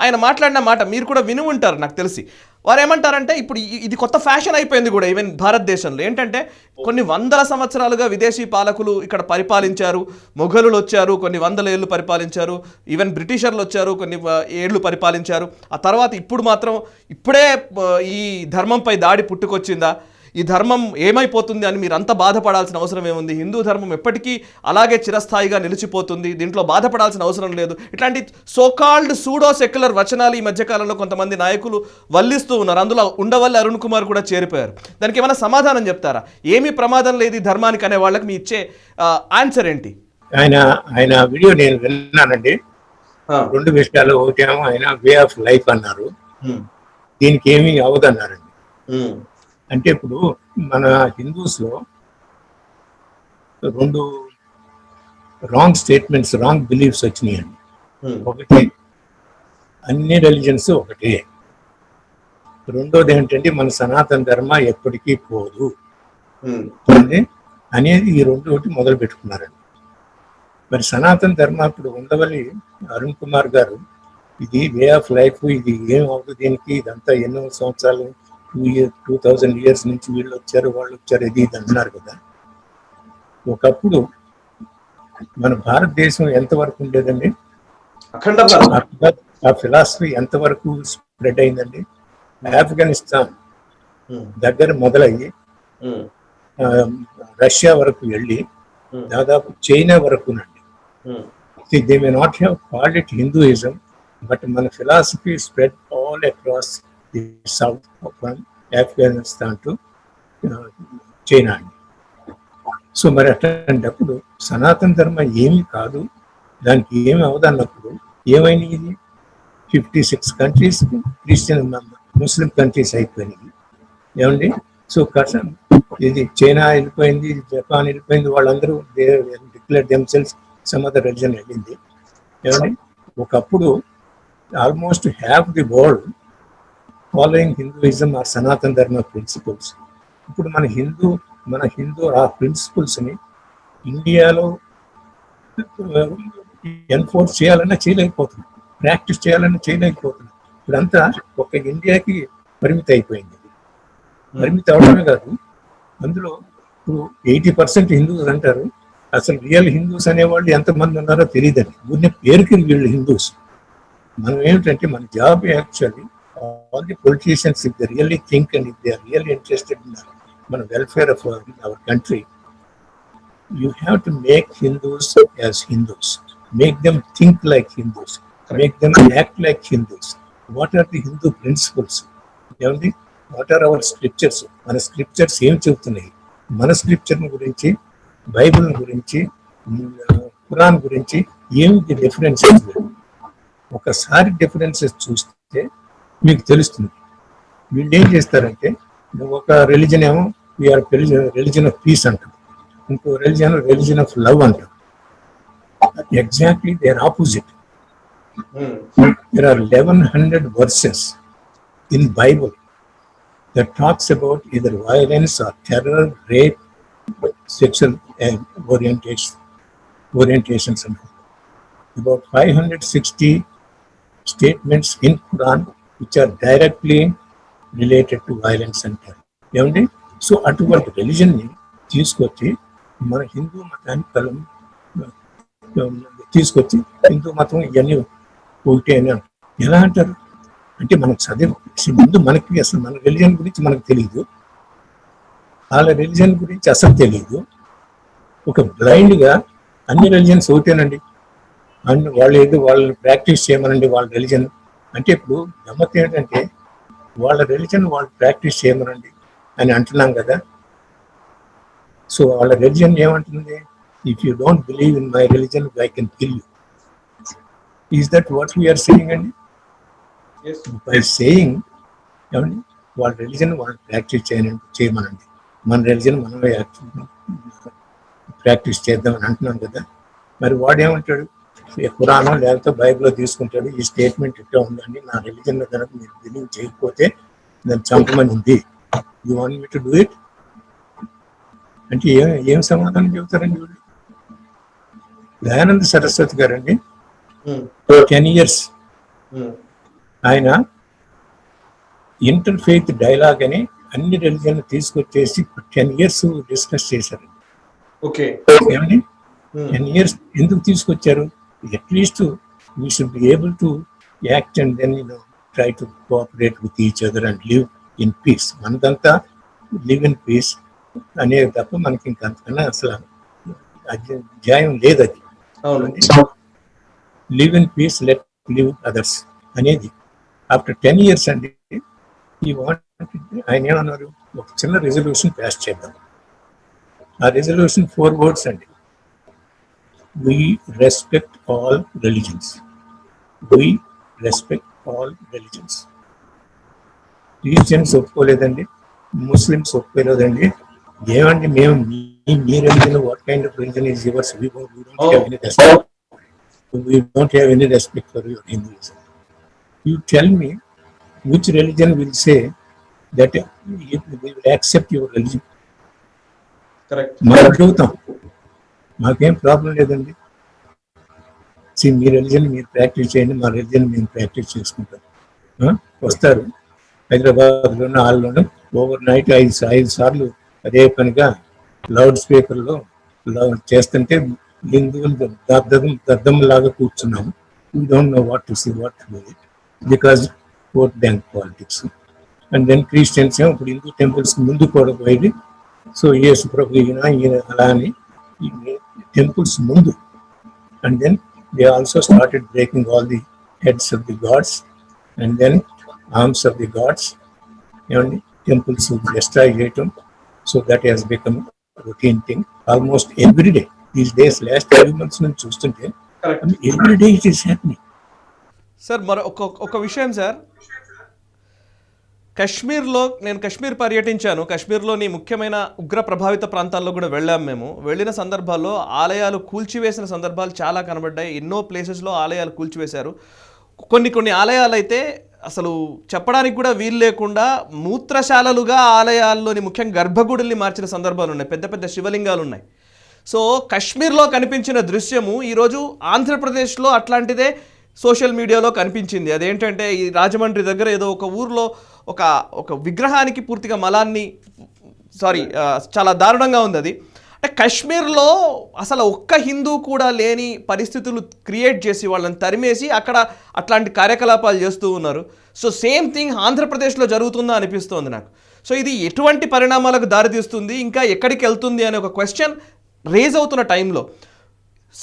ఆయన మాట్లాడిన మాట మీరు కూడా విని ఉంటారు నాకు తెలిసి. వారు ఏమంటారంటే, ఇప్పుడు ఇది కొత్త ఫ్యాషన్ అయిపోయింది కూడా ఈవెన్ భారతదేశంలో. ఏంటంటే కొన్ని వందల సంవత్సరాలుగా విదేశీ పాలకులు ఇక్కడ పరిపాలించారు. మొఘలులు వచ్చారు, కొన్ని వందల ఏళ్ళు పరిపాలించారు. ఈవెన్ బ్రిటిషర్లు వచ్చారు, కొన్ని ఏళ్ళు పరిపాలించారు. ఆ తర్వాత ఇప్పుడు మాత్రం ఇప్పుడే ఈ ధర్మంపై దాడి పుట్టుకొచ్చిందా, ఈ ధర్మం ఏమైపోతుంది అని మీరు అంత బాధపడాల్సిన అవసరం ఏముంది? హిందూ ధర్మం ఎప్పటికీ అలాగే చిరస్థాయిగా నిలిచిపోతుంది, దీంట్లో బాధపడాల్సిన అవసరం లేదు. ఇట్లాంటి సోకాల్డ్ సూడో సెక్యులర్ వచనాలు ఈ మధ్యకాలంలో కొంతమంది నాయకులు వల్లిస్తూ ఉన్నారు. అందులో ఉండవల్లి అరుణ్ కుమార్ కూడా చేరిపోయారు. దానికి ఏమైనా సమాధానం చెప్తారా? ఏమీ ప్రమాదం లేదు ఈ ధర్మానికి అనే వాళ్ళకి మీ ఇచ్చే ఆన్సర్ ఏంటి? ఆయన వీడియో నేను విన్నానండి. 2 విషయాలు. ఒకటేమో ఆయన వే ఆఫ్ లైఫ్ అన్నారు, దీనికి ఏమీ అవదన్నారండి. అంటే ఇప్పుడు మన హిందూస్ లో 2 రాంగ్ స్టేట్మెంట్స్, రాంగ్ బిలీఫ్స్ వచ్చినాయండి. ఒకటి అన్ని రిలీజన్స్ ఒకటే, రెండోది ఏంటంటే మన సనాతన ధర్మ ఎప్పటికీ పోదు అనేది ఈ 2 మొదలు పెట్టుకున్నారండి. మరి సనాతన ధర్మ ఇప్పుడు ఉండవల్లి అరుణ్ కుమార్ గారు ఇది వే ఆఫ్ లైఫ్, ఇది ఏం అవుతుంది దీనికి, ఇదంతా ఎన్నో సంవత్సరాలు 2000 years నుంచి వీళ్ళు వచ్చారు వాళ్ళు వచ్చారు ఇది అంటున్నారు కదా. ఒకప్పుడు మన భారతదేశం ఎంతవరకు ఉండేదండి? ఆ ఫిలాసఫీ ఎంతవరకు స్ప్రెడ్ అయిందండి? ఆఫ్ఘనిస్తాన్ దగ్గర మొదలయ్యి రష్యా వరకు వెళ్ళి దాదాపు చైనా వరకునండి. They may not have called it Hinduism, but మన philosophy spread all across the south from Afghanistan to China అండి. సో మరి అట్లాంటప్పుడు సనాతన ధర్మ ఏమీ కాదు, దానికి ఏమి అవదన్నప్పుడు ఏమైనా ఇది 56 కంట్రీస్ క్రిస్టియన్ ముస్లిం కంట్రీస్ అయిపోయినాయి ఏమండి. సో ఇది చైనా వెళ్ళిపోయింది, జపాన్ వెళ్ళిపోయింది, వాళ్ళందరూ declare themselves some other religion వెళ్ళింది ఏమండి. ఒకప్పుడు almost have the world following Hinduism or Sanatana Dharma principles. ఇప్పుడు మన హిందూ ఆ ప్రిన్సిపల్స్ని ఇండియాలో ఎన్ఫోర్స్ చేయాలన్నా చేయలేకపోతున్నాం, ప్రాక్టీస్ చేయాలన్నా చేయలేకపోతున్నాం. ఇప్పుడంతా ఒక ఇండియాకి పరిమితి అయిపోయింది. పరిమితి అవడమే కాదు, అందులో ఇప్పుడు 80% హిందూస్ అంటారు. అసలు రియల్ హిందూస్ అనేవాళ్ళు ఎంతమంది ఉన్నారో తెలియదండి. ఊరిని పేరుకి వీళ్ళు హిందూస్. మనం ఏమిటంటే మన job actually all the politicians if they really think and if they are really interested in మన welfare of our country, you have to make Hindus as Hindus, make them think like Hindus, make them act like Hindus. What are the Hindu principles? What are our scriptures? మన scriptures ఏం చెబుతున్నాయి? మన scripture గురించి, Bible గురించి, ఖురాన్ గురించి ఏమిటి differences? ఒకసారి differences చూస్తే మీకు తెలుస్తుంది. వీళ్ళు ఏం చేస్తారంటే, ఒక రిలీజన్ ఏమో వీఆర్ రిలీజన్ ఆఫ్ పీస్ అంటారు, ఇంకో రిలీజన్ ఆఫ్ లవ్ అంటారు. Exactly they are opposite. There are 1100 verses in Bible that talks about either violence or terror, rape, sexual orientations and about 560 statements in Quran which are directly related to violence and terror. ఏమండి? So అటువంటి religion ని తీసుకొచ్చి మన హిందూ మతాన్ని తీసుకొచ్చి హిందూ మతం ఇవన్నీ ఒకటే అని అంటారు. ఎలా అంటారు అంటే, మనకు చదివి ముందు మనకి అసలు మన రిలీజన్ గురించి మనకు తెలియదు, వాళ్ళ రిలీజన్ గురించి అసలు తెలియదు. ఒక బ్లైండ్గా అన్ని రిలీజన్స్ ఒకటేనండి, అన్ని వాళ్ళు ఏదో వాళ్ళని ప్రాక్టీస్ చేయమనండి వాళ్ళ రిలీజన్ అంటే. ఇప్పుడు గమ్మత్ ఏంటంటే, వాళ్ళ రిలీజన్ వాళ్ళు ప్రాక్టీస్ చేయమనండి అని అంటున్నాం కదా. సో వాళ్ళ రిలీజన్ ఏమంటుంది? If you don't believe in my religion I can kill you. Is that what we're saying అండి? బై సేయింగ్ ఏమండి, వాళ్ళ రిలీజన్ వాళ్ళు ప్రాక్టీస్ చేయమనండి, మన రిలీజన్ మనమే ప్రాక్టీస్ చేద్దామని అంటున్నాం కదా. మరి వాడు ఏమంటాడు? ఖురానో లేకపోతే బైబిల్లో తీసుకుంటాడు, ఈ స్టేట్మెంట్ ఇట్లా ఉందండి, నా రిలీజన్ కనుక మీరు బిలీవ్ చేయకపోతే దాన్ని చంపమని ఉంది, you want me to do it అంటే ఏం సమాధానం చెబుతారండి వీళ్ళు? దయానంద సరస్వతి గారండి 10 years ఆయన ఇంటర్ ఫెయిత్ డైలాగ్ అని అన్ని రిలీజన్ తీసుకొచ్చేసి 10 years డిస్కస్ చేశారు. ఓకే, ఏమండి 10 years ఎందుకు తీసుకొచ్చారు? At least we should be able to act and then try to cooperate with each other and live in peace. మనదంతా లివ్ ఇన్ పీస్ అనేది తప్ప మనకి ఇంకంతకన్నా అసలు అధ్యాయం లేదు. అది live in peace, let live others అనేది ఆఫ్టర్ 10 years అండి. ఈ ఆయన ఏమన్నారు? ఒక చిన్న రెజల్యూషన్ పాస్ చేద్దాం. ఆ రెజల్యూషన్ 4 words అండి. We respect all religions. We respect all religions. Christians ఒప్పుకోలేదండి, ముస్లిమ్స్ ఒప్పుకోలేదండి. ఏమండి మేము మీ religion, what kind of religion is yours? We don't have any respect for your Hinduism. You tell me which religion will say that we will accept your religion. Correct. మనం అడుగుతాం, మాకేం problem లేదండి, మీ religion మీరు practice చేయండి, మా religion మేము practice చేసుకుంటాం. వస్తారు హైదరాబాద్లోనూ హాల్లోనూ ఓవర్ నైట్ 5 సార్లు అదే పనిగా లౌడ్ స్పీకర్లో చేస్తుంటే హిందువులు దద్దమ్మలాగా కూర్చున్నాము. We don't know what to see, what to do it, because vote bank politics. And then Christians ఏమో ఇప్పుడు హిందూ టెంపుల్స్ ముందు కూడా పోయి, సో యేసు ప్రభు ఈయన అలా అని టెంపుల్స్ ముందు. And then they also started breaking all the heads of the gods and then arms of the gods. ఏమండి, టెంపుల్స్ డిస్ట్రాయ్ చేయటం. So that has become routine thing almost every day these days. Last 5 months నుంచి చూస్తుంటే every day it is happening. Sir మరి ఒక విషయం sir, కశ్మీర్లో నేను కశ్మీర్ పర్యటించాను. కశ్మీర్లోని ముఖ్యమైన ఉగ్ర ప్రభావిత ప్రాంతాల్లో కూడా వెళ్ళాము. మేము వెళ్ళిన సందర్భాల్లో ఆలయాలు కూల్చివేసిన సందర్భాలు చాలా కనబడ్డాయి. ఎన్నో ప్లేసెస్లో ఆలయాలు కూల్చివేశారు. కొన్ని ఆలయాలు అయితే అసలు చెప్పడానికి కూడా వీలు లేకుండా మూత్రశాలలుగా ఆలయాల్లోని ముఖ్యంగా గర్భగుడుల్ని మార్చిన సందర్భాలు ఉన్నాయి. పెద్ద పెద్ద శివలింగాలు ఉన్నాయి. సో కశ్మీర్లో కనిపించిన దృశ్యము ఈరోజు ఆంధ్రప్రదేశ్లో అట్లాంటిదే సోషల్ మీడియాలో కనిపించింది. అదేంటంటే ఈ రాజమండ్రి దగ్గర ఏదో ఒక ఊర్లో ఒక ఒక విగ్రహానికి పూర్తిగా మలాన్ని చాలా దారుణంగా ఉంది అది. అంటే కశ్మీర్లో అసలు ఒక్క హిందూ కూడా లేని పరిస్థితులు క్రియేట్ చేసి వాళ్ళని తరిమేసి అక్కడ అట్లాంటి కార్యకలాపాలు చేస్తూ ఉన్నారు. సో సేమ్ థింగ్ ఆంధ్రప్రదేశ్లో జరుగుతుందా అనిపిస్తోంది నాకు. సో ఇది ఎటువంటి పరిణామాలకు దారితీస్తుంది, ఇంకా ఎక్కడికి వెళ్తుంది అనే ఒక క్వశ్చన్ రేజ్ అవుతున్న టైంలో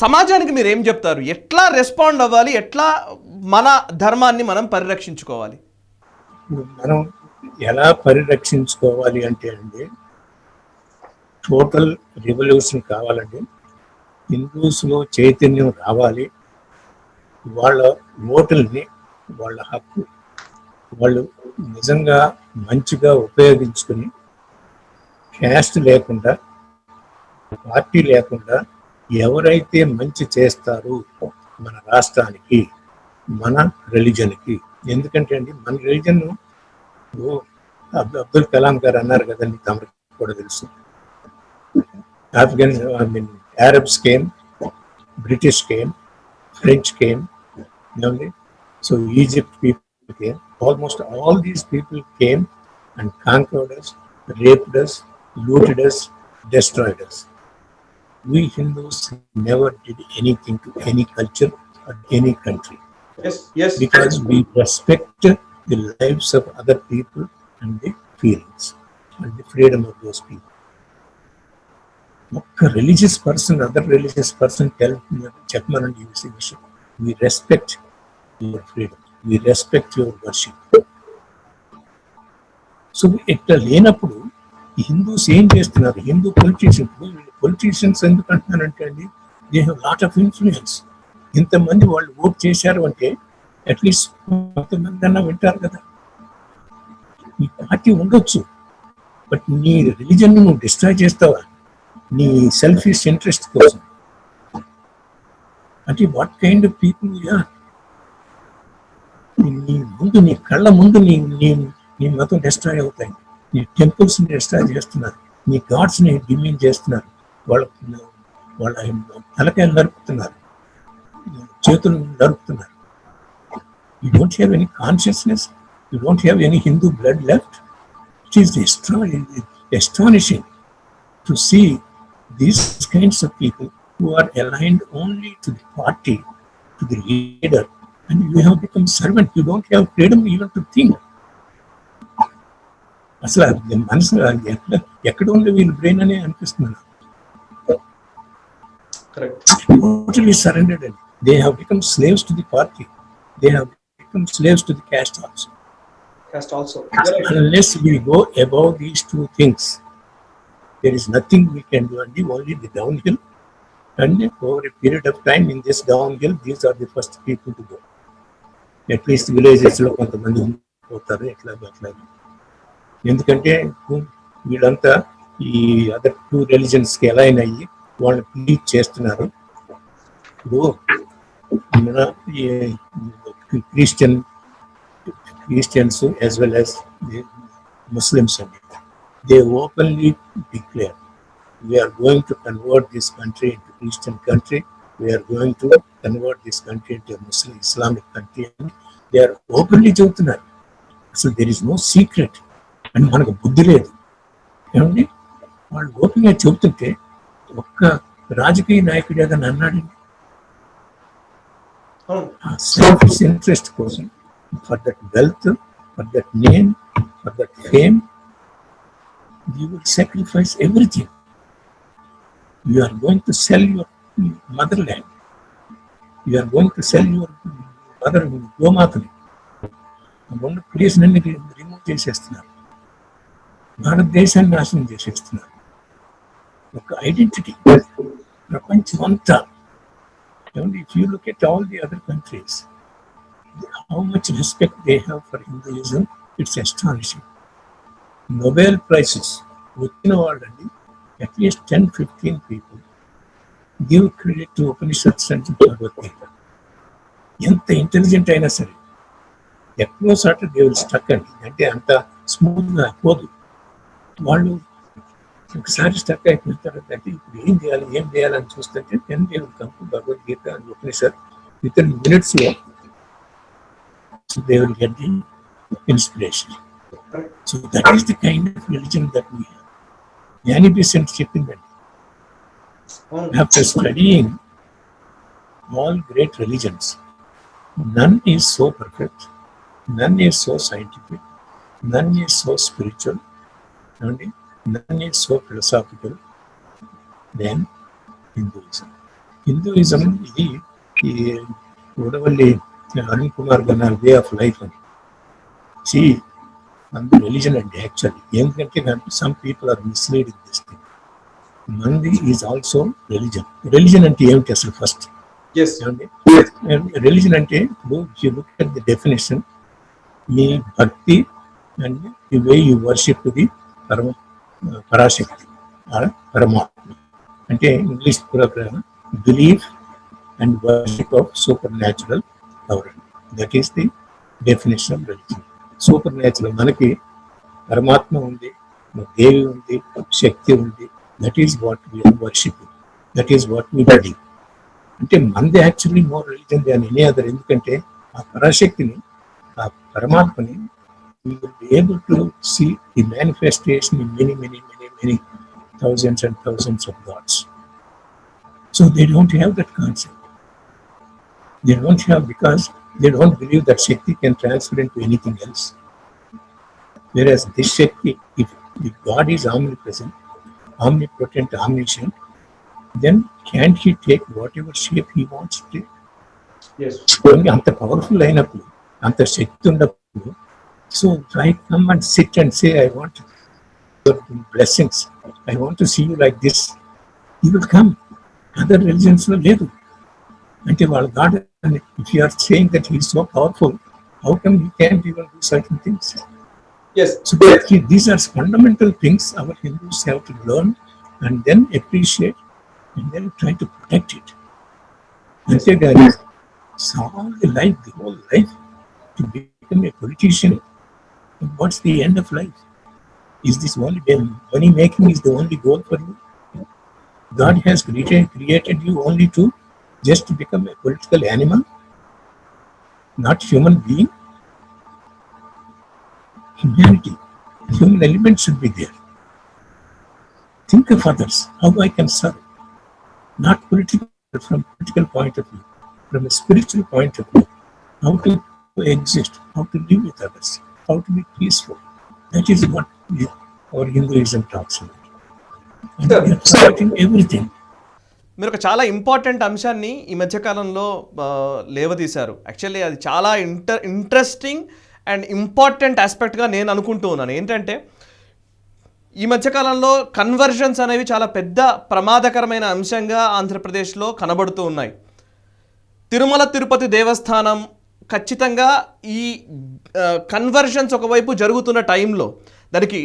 సమాజానికి మీరు ఏం చెప్తారు? ఎట్లా రెస్పాండ్ అవ్వాలి, ఎట్లా మన ధర్మాన్ని మనం పరిరక్షించుకోవాలి? మనం ఎలా పరిరక్షించుకోవాలి అంటే అండి, టోటల్ రివల్యూషన్ కావాలండి. హిందూస్లో చైతన్యం రావాలి. వాళ్ళ ఓటుల్ని, వాళ్ళ హక్కు వాళ్ళు నిజంగా మంచిగా ఉపయోగించుకుని క్యాస్ట్ లేకుండా, పార్టీ లేకుండా ఎవరైతే మంచి చేస్తారో మన రాష్ట్రానికి, మన రిలీజన్కి. ఎందుకంటే అండి మన రిలీజన్ అబ్దుల్ కలాం గారు అన్నారు కదండి, తమకు కూడా తెలుసు. Arabs came, British came, French came, so Egypt people came. Almost all these people came and conquered us, raped us, looted us, destroyed us. We Hindus never did anything to any culture or any country. Yes. Because we respect the lives of other people and their feelings and the freedom of those people. A religious person, other religious person tell Chapmanandi, we respect your freedom, we respect your worship. So ఇట్లా లేనప్పుడు Hindus ఏం చేస్తున్నారు? Hindu politicians ఎందుకు అంటున్నారంటే అండి, they have lot of influence. ఇంతమంది వాళ్ళు vote చేశారు అంటే అట్లీస్ట్ కొంతమంది అన్నా వింటారు కదా. నీ పార్టీ ఉండొచ్చు, బట్ నీ రిలీజన్ నువ్వు డిస్ట్రాయ్ చేస్తావా నీ సెల్ఫిష్ ఇంట్రెస్ట్ కోసం? అంటే what kind of people we're? నీ ముందు, నీ కళ్ళ ముందు నీ మతం డిస్ట్రాయ్ అవుతాయి. నీ టెంపుల్స్ని డిస్ట్రాయ్ చేస్తున్నారు, నీ గాడ్స్ని డిమీన్ చేస్తున్నారు, వాళ్ళ తలకాయలు నరుకుతున్నారు, చేతులు నరుకుతున్నారు. You don't have any consciousness, you don't have any Hindu blood left. It is astonishing to see these kinds of people who are aligned only to the party, to the leader, and you have become servant. You don't have freedom even to think. అసలు మనసు ఎక్కడ ఉంది వీళ్ళ brain అని అనిపిస్తున్నాను. Totally surrendered. They have become slaves to the party. They have become slaves to the caste also. Unless we go above these two things, there is nothing we can do. Only the downhill, and over a period of time in this downhill, these are the first people to go. At least villages లో కొంతమంది పోతారు ఎట్లా. ఎందుకంటే వీళ్ళంతా ఈ other two రిలీజన్స్కి align అయ్యి వాళ్ళని please చేస్తున్నారు. ఇప్పుడు Christians as well as the Muslims, they openly declare, we are going to convert this country into Christian country, we are going to convert this country into a Muslim Islamic country. They are openly చెబుతున్నారు. So there is no secret. అని మనకు బుద్ధి లేదు ఏమండి. వాళ్ళు ఓపెన్గా చెబుతుంటే ఒక్క రాజకీయ నాయకుడు ఏదైనా అన్నాడండి? సెల్ఫిష్ ఇంట్రెస్ట్ కోసం, for that wealth, for that name, for that fame, you will sacrifice everything. You are going to sell your motherland, you are going to sell your mother గోమాతని. ఉన్న ప్లేస్ అన్ని remove చేసేస్తున్నారు, భారతదేశాన్ని నాశనం చేసేస్తున్నారు. ఒక identity ప్రపంచం అంతా. If you look at all the other countries, how much respect they have for Hinduism, it's astonishing. Nobel prizes within the world, at least 10-15 people give credit to Upanishads and Bhagavad Gita. ఎంత intelligent అయినా సరే ఎక్కడో సాట they will stuck అండి. అంటే అంత స్మూత్గా పోదు. వాళ్ళు ఒకసారి స్టక్ అయిపోయిన తర్వాత అంటే ఇప్పుడు ఏం చేయాలని చూస్తుంటే then they will come to Bhagavad Gita and Upanishad within minutes లో they will get the inspiration. So that is the kind of religion that we have. జ్ఞాని బెసెంట్ చెప్పిందండి, after studying all great religions, none is so perfect, none is so scientific, none is so spiritual, and none is so philosophical than Hinduism. Hinduism ఇది ఉడవల్లి అరుణ్ కుమార్ గారి way of life అని మంది religion అండి. Actually ఎందుకంటే some people are misleading this thing. మంది is also religion. Religion అంటే ఏమిటి అసలు? ఫస్ట్ రిలీజన్ అంటే ఇప్పుడు you look at the definition, మీ భక్తి and the way you worship the Parashakti Paramatma. అంటే ఇంగ్లీష్ ప్రకారం belief and worship of supernatural power. That is the definition of religion. Supernatural, మనకి పరమాత్మ ఉంది, దేవి ఉంది, శక్తి ఉంది. That is what we are worshipping, that is what we believe. అంటే మనది actually more religion than any other. ఎందుకంటే ఆ పరాశక్తిని, ఆ పరమాత్మని we will be able to see the manifestation in many thousands and thousands of gods. So they don't have that concept. They don't have, because they don't believe that Shakti can transfer into anything else. Whereas this Shakti, if God is omnipresent, omnipotent, omniscient, then can't he take whatever shape he wants to take? Yes. అంత powerful అయినప్పుడు, అంత శక్తి ఉన్నప్పుడు, so I come and sit and say, I want your blessings, I want to see you like this, he will come. Other religions లో లేదు. అంటే వాళ్ళ God, if you are saying that he is so powerful, how come he can't even do certain things? Yes. So these are fundamental things our Hindus have to learn and then appreciate and then try to protect it. And say that all the life, the whole life, to become a politician, what's the end of life? Is this only money making is the only goal for you? God has created you only to just to become a political animal, not human being. Humanity, human element should be there. Think of others, how I can serve. Not political, from political point of view, from a spiritual point of view, how to exist, how to live with others, how to be peaceful. That is what our Hinduism talks about. And we are fighting everything. మీరు ఒక చాలా important అంశాన్ని ఈ మధ్యకాలంలో లేవదీశారు. Actually అది చాలా interesting and important ఆస్పెక్ట్గా నేను అనుకుంటూ ఉన్నాను. ఏంటంటే ఈ మధ్యకాలంలో కన్వర్జన్స్ అనేవి చాలా పెద్ద ప్రమాదకరమైన అంశంగా ఆంధ్రప్రదేశ్లో కనబడుతూ ఉన్నాయి. తిరుమల తిరుపతి దేవస్థానం ఖచ్చితంగా ఈ కన్వర్జన్స్ ఒకవైపు జరుగుతున్న టైంలో దానికి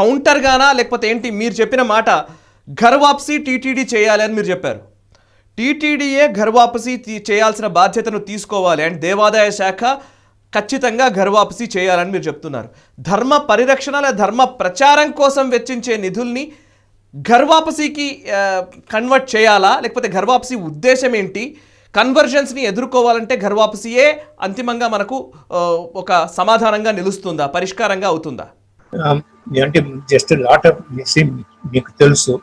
కౌంటర్గానా, లేకపోతే ఏంటి? మీరు చెప్పిన మాట ఘర్ వాపసీ టీటీడీ చేయాలి అని మీరు చెప్పారు. టీటీడీయే ఘర్ వాపసీ చేయాల్సిన బాధ్యతను తీసుకోవాలి అండ్ దేవాదాయ శాఖ ఖచ్చితంగా ఘర్ వాపసీ చేయాలని మీరు చెప్తున్నారు. ధర్మ పరిరక్షణ లేదా ధర్మ ప్రచారం కోసం వెచ్చించే నిధుల్ని ఘర్ వాపసీకి కన్వర్ట్ చేయాలా, లేకపోతే ఘర్ వాపసీ ఉద్దేశం ఏంటి? కన్వర్జన్స్ని ఎదుర్కోవాలంటే ఘర్ వాపసీయే అంతిమంగా మనకు ఒక సమాధానంగా నిలుస్తుందా, పరిష్కారంగా అవుతుందా? అంటే జస్ట్ లాట్ ఆఫ్ మీకు తెలుసు,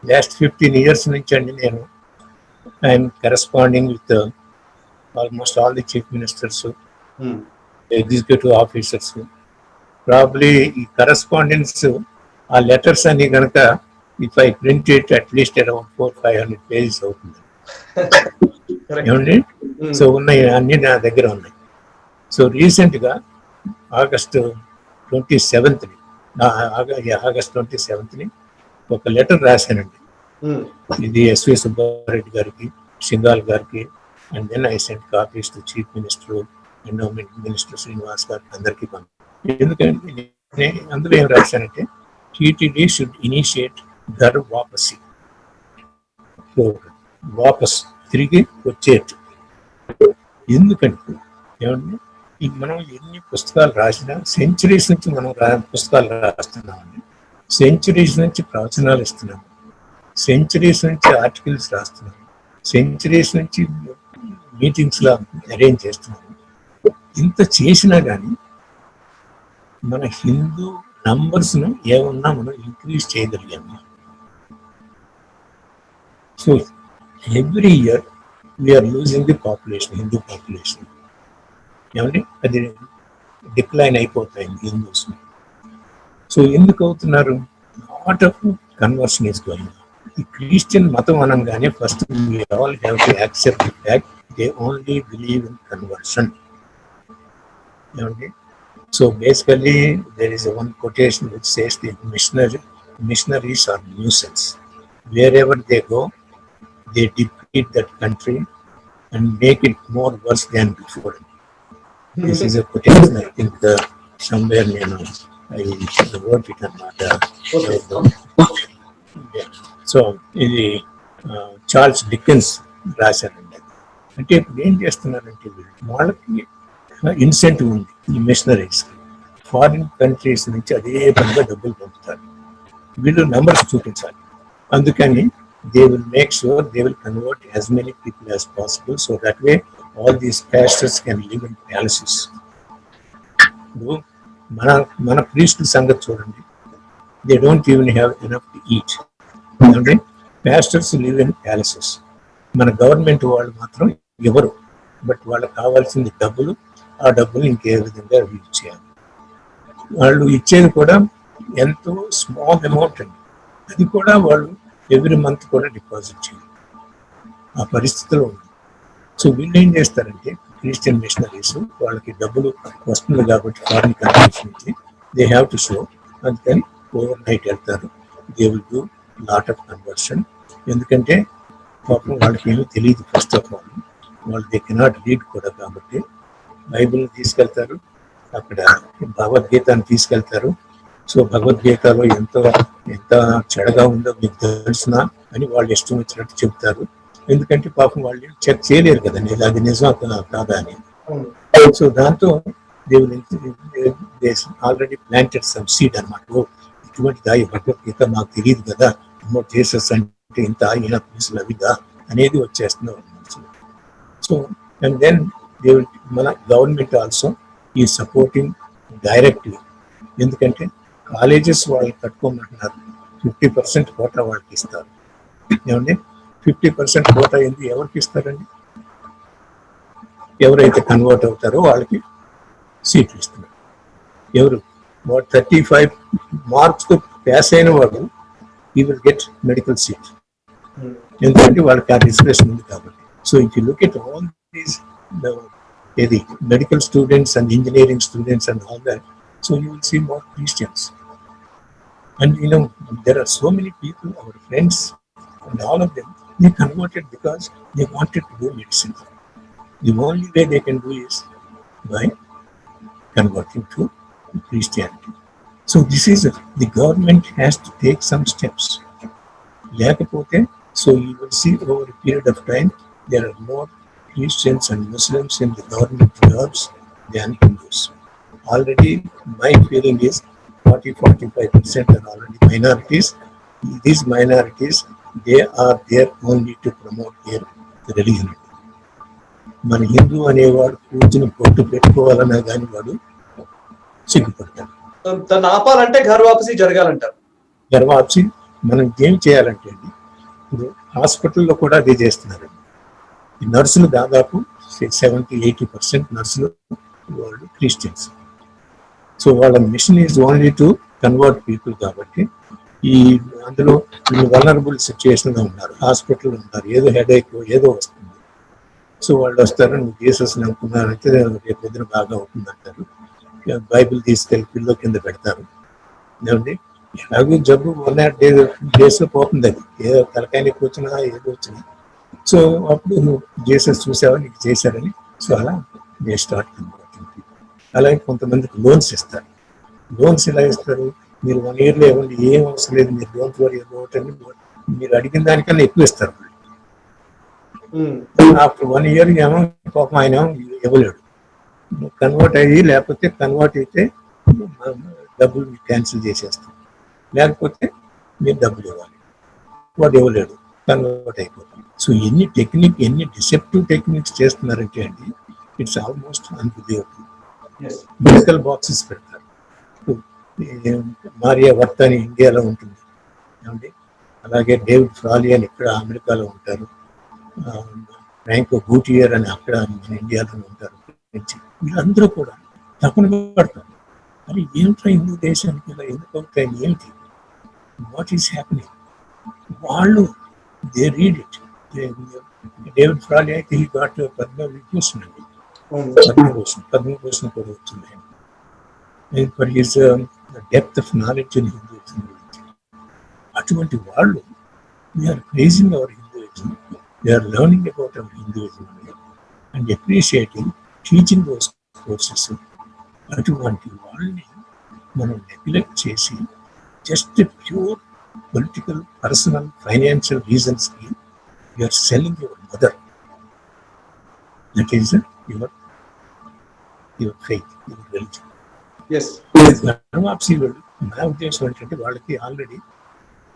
లాస్ట్ 15 years నుంచి అండి నేను I'm corresponding with almost all the chief ministers, executive officers. Probably ఈ కరెస్పాండెన్స్, ఆ లెటర్స్ అన్ని కనుక if I print it at least around 400-500 pages అవుతుంది. ఏమండి? సో ఉన్నాయి, అన్ని నా దగ్గర ఉన్నాయి. సో రీసెంట్గా ఆగస్ట్ 27th ఒక లెటర్ రాశానండి. ఇది ఎస్వి సుబ్బారెడ్డి గారికి, సింగాల్ గారికి, and then I sent copies to chief minister, endowment minister Srinivas గారికి, అందరికీ పంపాను. ఎందుకంటే అందులో ఏం రాశానంటే TTD should initiate Ghar Wapsi, వాపస్ తిరిగి వచ్చేట్టు. ఎందుకంటే ఏమండి, మనం ఎన్ని పుస్తకాలు రాసినా, సెంచరీస్ నుంచి మనం పుస్తకాలు రాస్తున్నామండి. సెంచురీస్ నుంచి ప్రవచనాలు ఇస్తున్నాను, సెంచురీస్ నుంచి ఆర్టికల్స్ రాస్తున్నాను, సెంచురీస్ నుంచి మీటింగ్స్ లా అరేంజ్ చేస్తున్నాను. ఇంత చేసినా కానీ మన హిందూ నంబర్స్ ను ఏమన్నా మనం ఇంక్రీజ్ చేయగలిగాము. So every year we are losing the population, Hindu population. ఏమండి అది డిక్లైన్ అయిపోతాయి హిందూస్. సో ఎందుకు అవుతున్నారు? Lot of conversion is going. ఈ క్రిస్టియన్ మతం అనగానే first we all have to accept the fact they only believe in conversion. So basically there is one quotation which says the missionaries are nuisance. Wherever they go, they deplete that country and make it more worse than before. This is a quotation, I think somewhere I wrote it on so ఇది Charles Dickens రాశారండి. అంటే ఇప్పుడు ఏం చేస్తున్నారంటే వాళ్ళకి incentive ఉంది ఈ machineries. Foreign countries నుంచి అదే పనిగా డబ్బులు పంపుతారు, వీళ్ళు నెంబర్స్ చూపించాలి. అందుకని they will make sure they will convert as many people as possible, so that way all these pastors can live in palaces. ఇప్పుడు మన ప్రీస్టుల సంగతి చూడండి, they don't even have enough to eat. అంటే పాస్టర్స్ లివ్ ఇన్ ప్యాలెసెస్. మన government వాళ్ళు మాత్రం ఎవరు, but వాళ్ళకి కావాల్సింది డబ్బులు. ఆ డబ్బులు ఇంకే విధంగా యూజ్ చేయాలి. వాళ్ళు ఇచ్చేది కూడా ఎంతో స్మాల్ అమౌంట్ అండి, అది కూడా వాళ్ళు ఎవ్రీ మంత్ కూడా డిపాజిట్ చేయాలి. ఆ పరిస్థితిలో ఉంది. సో వీళ్ళు ఏం చేస్తారంటే క్రిస్టియన్ మిషనరీస్ వాళ్ళకి డబ్బులు వస్తుంది కాబట్టి ఫారిన్ కంట్రీస్ నుంచి దే హ్యావ్ టు షో. అందుకని ఓవర్ నైట్ వెళ్తారు, they will do lot of conversion. ఎందుకంటే పాపం వాళ్ళకి ఏమీ తెలియదు. ఫస్ట్ ఆఫ్ ఆల్ వాళ్ళు దే కెనాట్ రీడ్ కూడా, కాబట్టి బైబిల్ని తీసుకెళ్తారు, అక్కడ భగవద్గీతని తీసుకెళ్తారు. సో భగవద్గీతలో ఎంత చెడగా ఉందో మీకు తెలుసునా అని వాళ్ళు ఇష్టం వచ్చినట్టు చెప్తారు. ఎందుకంటే పాపం వాళ్ళు చెక్ చేయలేరు కదా అది నిజం కాదా అని. సో దాంతో ఆల్రెడీ ప్లాంటెడ్ సమ్ సీడ్ అనమాట. ఇటువంటిదా ఈ భగవద్గీత మాకు తెలియదు కదా, జీసస్ అంటే ఇంత ఈయన ప్లేసులు అవిగా అనేది వచ్చేస్తున్నాం. సో అండ్ దెన్ మన గవర్నమెంట్ ఆల్సో ఈ సపోర్టింగ్ డైరెక్ట్లీ. ఎందుకంటే కాలేజెస్ వాళ్ళు కట్టుకోమంటున్నారు, 50% కోటా వాళ్ళకి ఇస్తారు. ఏమండి 50% కోటా ఏంది ఎవరికి ఇస్తారండి? ఎవరైతే కన్వర్ట్ అవుతారో వాళ్ళకి సీట్లు ఇస్తున్నారు. ఎవరు 35 మార్క్స్తో పాస్ అయిన వాడు he will get medical seat. ఎందుకంటే వాళ్ళకి ఆ రిజర్వేషన్ ఉంది కాబట్టి. So if you look at all these medical students and engineering students and all that, so you will see more Christians. And there are so many people, our friends and all of them, they converted because they wanted to do medicine. The only way they can do is by converting to Christianity. So this is the government has to take some steps. Leకపోతే, so you will see over a period of time there are more Christians and Muslims in the government jobs than Hindus. Already my feeling is 40-45% are already minorities. These minorities, they are there only to promote their religion. మన హిందూ అనేవాడు పూజను పొట్టు పెట్టుకోవాలన్నా కానీ వాడు సిగ్గుపడతాడు. తను ఆపాలంటే ఘర్వాపసి జరగాలంటారు. ఘర్వాపసి మనం ఏం చేయాలంటే అండి, ఇప్పుడు హాస్పిటల్లో కూడా అదే చేస్తున్నారు. ఈ నర్సులు దాదాపు 70-80% నర్సులు వాళ్ళు క్రిస్టియన్స్. సో వాళ్ళ mission is only to convert people. కాబట్టి ఈ అందులో వీళ్ళు వల్నరబుల్ సిచ్యువేషన్లో ఉన్నారు, హాస్పిటల్లో ఉన్నారు, ఏదో హెడేక్ ఏదో వస్తుంది. సో వాళ్ళు వస్తారు, నువ్వు జీసస్ నమ్ముకున్నారంటే రేపు పొద్దున బాగా అవుతుంది అంటారు. బైబిల్ తీసుకెళ్ళి పిల్లో కింద పెడతారు. ఏమండి ఎలాగో జబ్బు 1 డేస్లో పోతుంది, అది ఏదో తలకాయ నొప్పి వచ్చినా ఏదో వచ్చినా. సో అప్పుడు నువ్వు జీసస్ చూసావా, నీకు చేశారని. సో అలా దే స్టార్ట్ కన్వర్టింగ్ పీపుల్. అలాగే కొంతమందికి లోన్స్ ఇస్తారు. లోన్స్ ఎలా ఇస్తారు? మీరు 1 yearలో ఇవ్వండి, ఏం అవసరం లేదు, మీరు డోంట్ వరీ అబౌట్ అని మీరు అడిగిన దానికన్నా ఎక్కువ ఇస్తారు. ఆఫ్టర్ 1 year ఏమో పాపం ఆయన ఇవ్వలేడు, కన్వర్ట్ అయ్యి లేకపోతే కన్వర్ట్ అయితే డబ్బులు క్యాన్సిల్ చేసేస్తాం. లేకపోతే మీరు డబ్బులు ఇవ్వాలి. వాడు ఇవ్వలేడు, కన్వర్ట్ అయిపోతుంది. సో ఎన్ని డిసెప్టివ్ టెక్నిక్స్ చేస్తున్నారంటే అండి, it's almost unbelievable. Medical boxes పెడతారు. మారియా వర్త అని ఇండియాలో ఉంటుంది ఏమండి, అలాగే డేవిడ్ ఫ్రాలీ అని ఇక్కడ అమెరికాలో ఉంటారు, ఫ్రాంకో గూటియర్ అని అక్కడ మన ఇండియాలో ఉంటారు. వీళ్ళందరూ కూడా తపన పడతారు, మరి ఏంట్రా హిందూ దేశానికి ఇలా ఎందుకు అవుతాయి, ఏంటి, వాట్ ఈస్ హ్యాపెనింగ్. వాళ్ళు they read it. David Frawley అయితే ఈ ఘాట్ పద్మవిభూషణ్ అండి, పద్మభూషణ్ కూడా వచ్చింది for his depth of knowledge in Hinduism గురించి. అటువంటి వాళ్ళు we are praising our Hinduism, we are learning about our Hinduism and appreciating, teaching those courses. అటువంటి వాళ్ళని మనం నెగ్లెక్ట్ చేసి just pure political, personal, financial రీజన్స్కి you are selling your mother. That is your faith, your religion. ధర్మాప్సీ వాళ్ళు, నా ఉద్దేశం ఏంటంటే వాళ్ళకి ఆల్రెడీ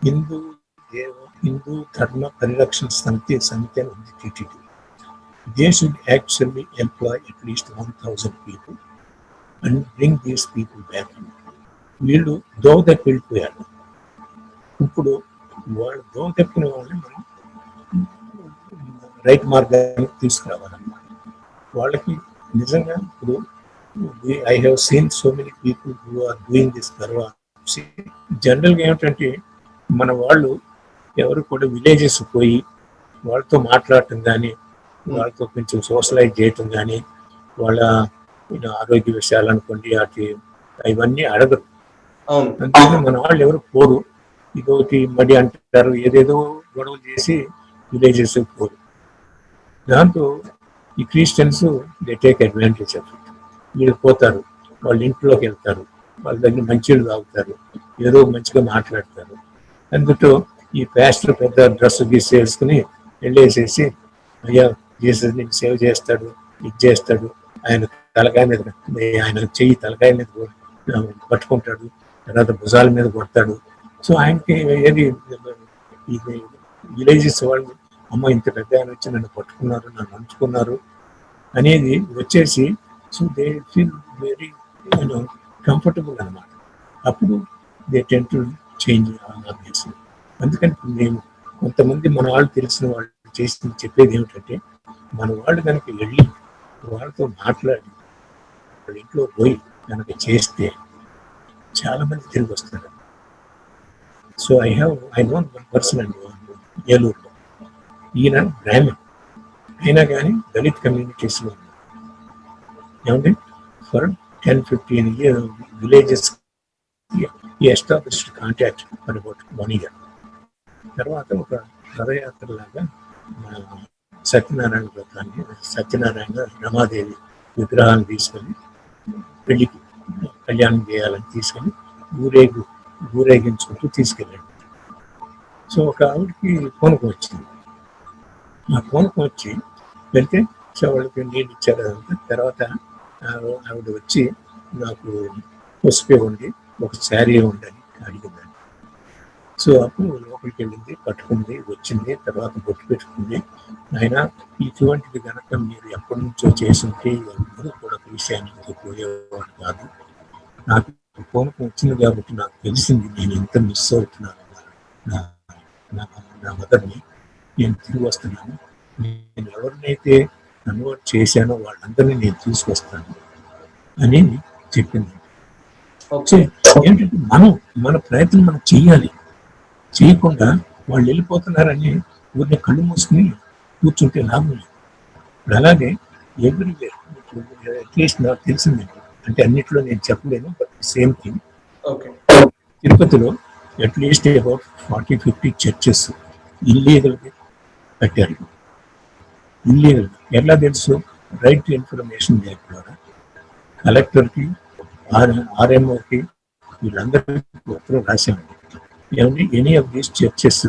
హిందూ ధర్మ పరిరక్షణ సమితి అని ఉంది, TTD. They should actually employ at least 1000 people and bring these people back. వీళ్ళు దోవ తప్పి వెళ్ళిపోయారు. ఇప్పుడు వాళ్ళు దోవ తప్పిన వాళ్ళని మనం రైట్ మార్గానికి తీసుకురావాలన్నమాట. వాళ్ళకి నిజంగా ఇప్పుడు I have seen so many people who are doing this Dharma. జనరల్గా ఏమిటంటే మన వాళ్ళు ఎవరు కూడా విలేజెస్ పోయి వాళ్ళతో మాట్లాడటం కానీ, వాళ్ళతో కొంచెం సోషలైజ్ చేయటం కానీ, వాళ్ళ ఆరోగ్య విషయాలు అనుకోండి అవన్నీ అడగరు. అందుకని మన వాళ్ళు ఎవరు పోరు, ఇదొకటి మడి అంటారు, ఏదేదో గొడవలు చేసి విలేజెస్ పోరు. దాంతో ఈ Christians they take advantage of it. వీళ్ళు పోతారు, వాళ్ళ ఇంట్లోకి వెళ్తారు, వాళ్ళ దగ్గర మంచిలు తాగుతారు, ఏదో మంచిగా మాట్లాడతారు. అందుకు ఈ పాస్టర్ పెద్ద డ్రెస్ గీసి వేసుకుని వెళ్ళేసేసి, అయ్యా జీసస్ నీకు సేవ చేస్తాడు, ఇది చేస్తాడు, ఆయన చెయ్యి తలకాయ మీద పట్టుకుంటాడు, తర్వాత భుజాల మీద కొడతాడు. సో ఆయనకి ఏది విలేజెస్ వాళ్ళు, అమ్మ ఇంత పెద్ద ఆయన వచ్చి నన్ను పట్టుకున్నారు, నన్ను ఉంచుకున్నారు అనేది వచ్చేసి, so they feel very comfortable అనమాట. అప్పుడు they ten to change obviously. అందుకని మేము కొంతమంది మన వాళ్ళు తెలిసిన వాళ్ళు చెప్పేది ఏమిటంటే, మన వాళ్ళు కనుక వెళ్ళి వాళ్ళతో మాట్లాడి వాళ్ళ ఇంట్లో పోయి కనుక చేస్తే చాలా మంది తిరిగి వస్తారు. So I know one person అండి ఏలూరులో, ఈయన బ్రాహ్మణ్ అయినా కానీ దళిత్ కమ్యూనిటీస్లో ఉన్నారు. ఏమంటే for 10-15 years villages established contact for about 1 year. తర్వాత ఒక రథయాత్ర లాగా సత్యనారాయణ వ్రతాన్ని, సత్యనారాయణ రమాదేవి విగ్రహాన్ని తీసుకొని పెళ్లికి కళ్యాణం చేయాలని తీసుకొని ఊరేగించుకుంటూ తీసుకెళ్ళాడు. సో ఒక ఆవిడకి పూనకం వచ్చింది. ఆ పూనకం వచ్చి వెళ్తే సో వాళ్ళకి నీళ్ళు ఇచ్చారు. అదంతా తర్వాత ఆవిడ వచ్చి నాకు పసుపే ఉండి ఒక శారీ ఉండని అడిగిందండి. సో అప్పుడు లోపలికి వెళ్ళింది, పట్టుకుంది, వచ్చింది, తర్వాత బొట్టు పెట్టుకుంది. ఆయన ఇటువంటిది కనుక మీరు ఎప్పటి నుంచో చేస్తుంటే అందరూ కూడా క్రిస్టియానిటీకి పోయేవాడు కాదు. నాకు పూనకం వచ్చింది కాబట్టి నాకు తెలిసింది నేను ఎంత మిస్ అవుతున్నాను నా మదర్ని. నేను తిరిగి వస్తున్నాను, నేను ఎవరినైతే కన్వర్ట్ చేశానో వాళ్ళందరినీ నేను తీసుకొస్తాను అని చెప్పింది. ఏంటంటే మన ప్రయత్నం మనం చెయ్యాలి. చేయకుండా వాళ్ళు వెళ్ళిపోతున్నారని ఊరిని కళ్ళు మూసుకుని కూర్చుంటే లాభం లేదు. ఇప్పుడు అలాగే ఎవ్రీవేర్ అట్లీస్ట్ నాకు తెలిసిందండి, అంటే అన్నిట్లో నేను చెప్పలేను, బట్ సేమ్ థింగ్. తిరుపతిలో అట్లీస్ట్ అబౌట్ 40-50 చర్చెస్ ఇల్లీగల్గా కట్టారు. ఇల్లీగల్ ఎలా తెలుసు? రైట్ టు ఇన్ఫర్మేషన్ యాక్ట్ ద్వారా కలెక్టర్కి, ఆర్ఎంఓకి వీళ్ళందరికీ ఉత్తరం రాశామండి. ఏమంటే any of these churches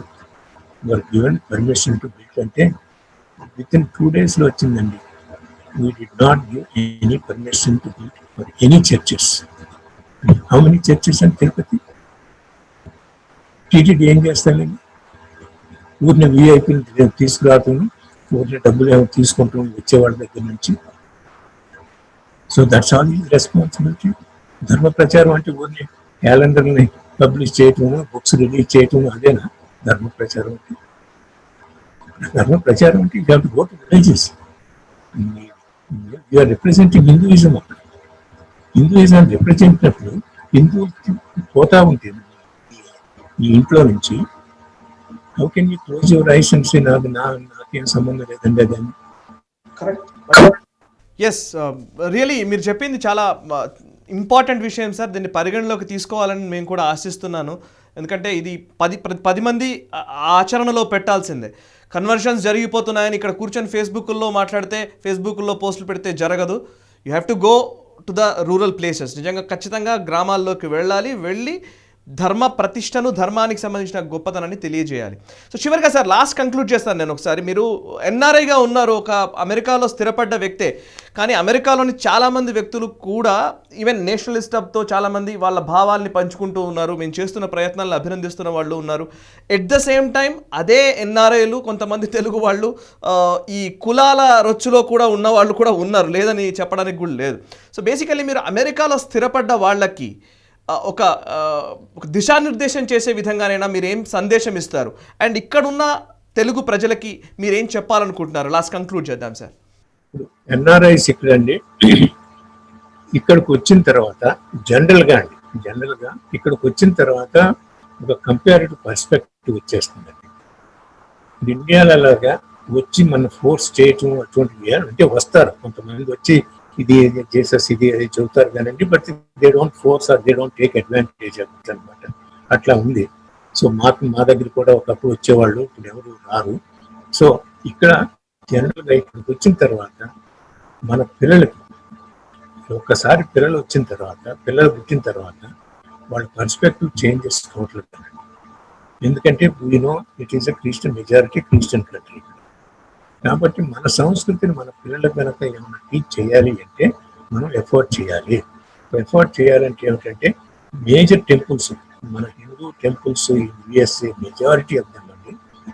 were given permission to build అంటే విత్ ఇన్ 2 days వచ్చిందండి. We did not give any permission to build for any churches. How many churches and Tirupati? TTD ఏం చేస్తానండి, ఊరిని విఐపీలు తీసుకురావటం, ఊరిని డబ్బులు ఏమో తీసుకుంటాం వచ్చేవాళ్ళ దగ్గర నుంచి. So that's all is responsibility. ధర్మ ప్రచారం అంటే ఊరిని క్యాలెండర్ని పబ్లిష్ చేయటం, బుక్స్ రిలీజ్ చేయటం, అదేనా ధర్మ ప్రచారం అంటే? ధర్మ ప్రచారం అంటే you have to go to villages. You are representing Hinduism. అక్కడ హిందూయిజం రిప్రజెంటినప్పుడు హిందూ పోతా ఉంటే ఈ ఇంట్లో నుంచి, how can you close your eyes and say నాకేం సంబంధం లేదండి అదని? ఎస్, రియలీ మీరు చెప్పింది చాలా ఇంపార్టెంట్ విషయం సార్. దీన్ని పరిగణలోకి తీసుకోవాలని మేము కూడా ఆశిస్తున్నాను. ఎందుకంటే ఇది 10 మంది ఆచరణలో పెట్టాల్సిందే. కన్వర్షన్స్ జరిగిపోతున్నాయని ఇక్కడ కూర్చొని ఫేస్బుక్లో మాట్లాడితే, ఫేస్బుక్లో పోస్టులు పెడితే జరగదు. You have to go to the rural places. నిజంగా ఖచ్చితంగా గ్రామాల్లోకి వెళ్ళి ధర్మ ప్రతిష్టను, ధర్మానికి సంబంధించిన గొప్పతనాన్ని తెలియజేయాలి. సో చివరిగా సార్ లాస్ట్ కంక్లూడ్ చేస్తాను నేను ఒకసారి. మీరు ఎన్ఆర్ఐగా ఉన్నారు, ఒక అమెరికాలో స్థిరపడ్డ వ్యక్తే. కానీ అమెరికాలోని చాలామంది వ్యక్తులు కూడా ఈవెన్ నేషనలిస్ట్ తో చాలామంది వాళ్ళ భావాల్ని పంచుకుంటూ ఉన్నారు. మేము చేస్తున్న ప్రయత్నాలను అభినందిస్తున్న వాళ్ళు ఉన్నారు. ఎట్ ద సేమ్ టైం అదే ఎన్ఆర్ఐలు, కొంతమంది తెలుగు వాళ్ళు ఈ కులాల రొచ్చులో కూడా ఉన్న వాళ్ళు కూడా ఉన్నారు, లేదని చెప్పడానికి కూడా లేదు. సో బేసికల్లీ మీరు అమెరికాలో స్థిరపడ్డ వాళ్ళకి ఒక దిశానిర్దేశం చేసే విధంగానైనా మీరు ఏం సందేశం ఇస్తారు? అండ్ ఇక్కడున్న తెలుగు ప్రజలకి మీరేం చెప్పాలనుకుంటున్నారు? లాస్ట్ కంక్లూడ్ చేద్దాం సార్. ఎన్ఆర్ఐస్ ఇక్కడండి, ఇక్కడికి వచ్చిన తర్వాత జనరల్గా ఇక్కడికి వచ్చిన తర్వాత ఒక కంపారిటివ్ పర్స్పెక్టివ్ వచ్చేస్తుందండి. ఇండియాలో అలాగా వచ్చి మన ఫోర్స్ చేయటం అటువంటివి అంటే వస్తారు కొంతమంది వచ్చి ఇది చేసేసి ఇది అది చెబుతారు కానండి, but they don't force or they don't take advantage of it అనమాట. అట్లా ఉంది. సో మా దగ్గర కూడా ఒకప్పుడు వచ్చేవాళ్ళు, ఇప్పుడు ఎవరు రారు. సో ఇక్కడ జనరల్గా ఇక్కడికి వచ్చిన తర్వాత మన పిల్లలకి ఒక్కసారి పిల్లలు పుట్టిన తర్వాత వాళ్ళ పర్స్పెక్టివ్ చేంజెస్ టోటల్. ఎందుకంటే we know it is a Christian majority, Christian country. కాబట్టి మన సంస్కృతిని మన పిల్లలకు కనుక ఏమైనా టీచ్ చేయాలి అంటే మనం ఎఫర్ట్ చేయాలి. ఎఫర్ట్ చేయాలంటే ఏమిటంటే మేజర్ టెంపుల్స్, మన Hindu temples USA majority of them అండి.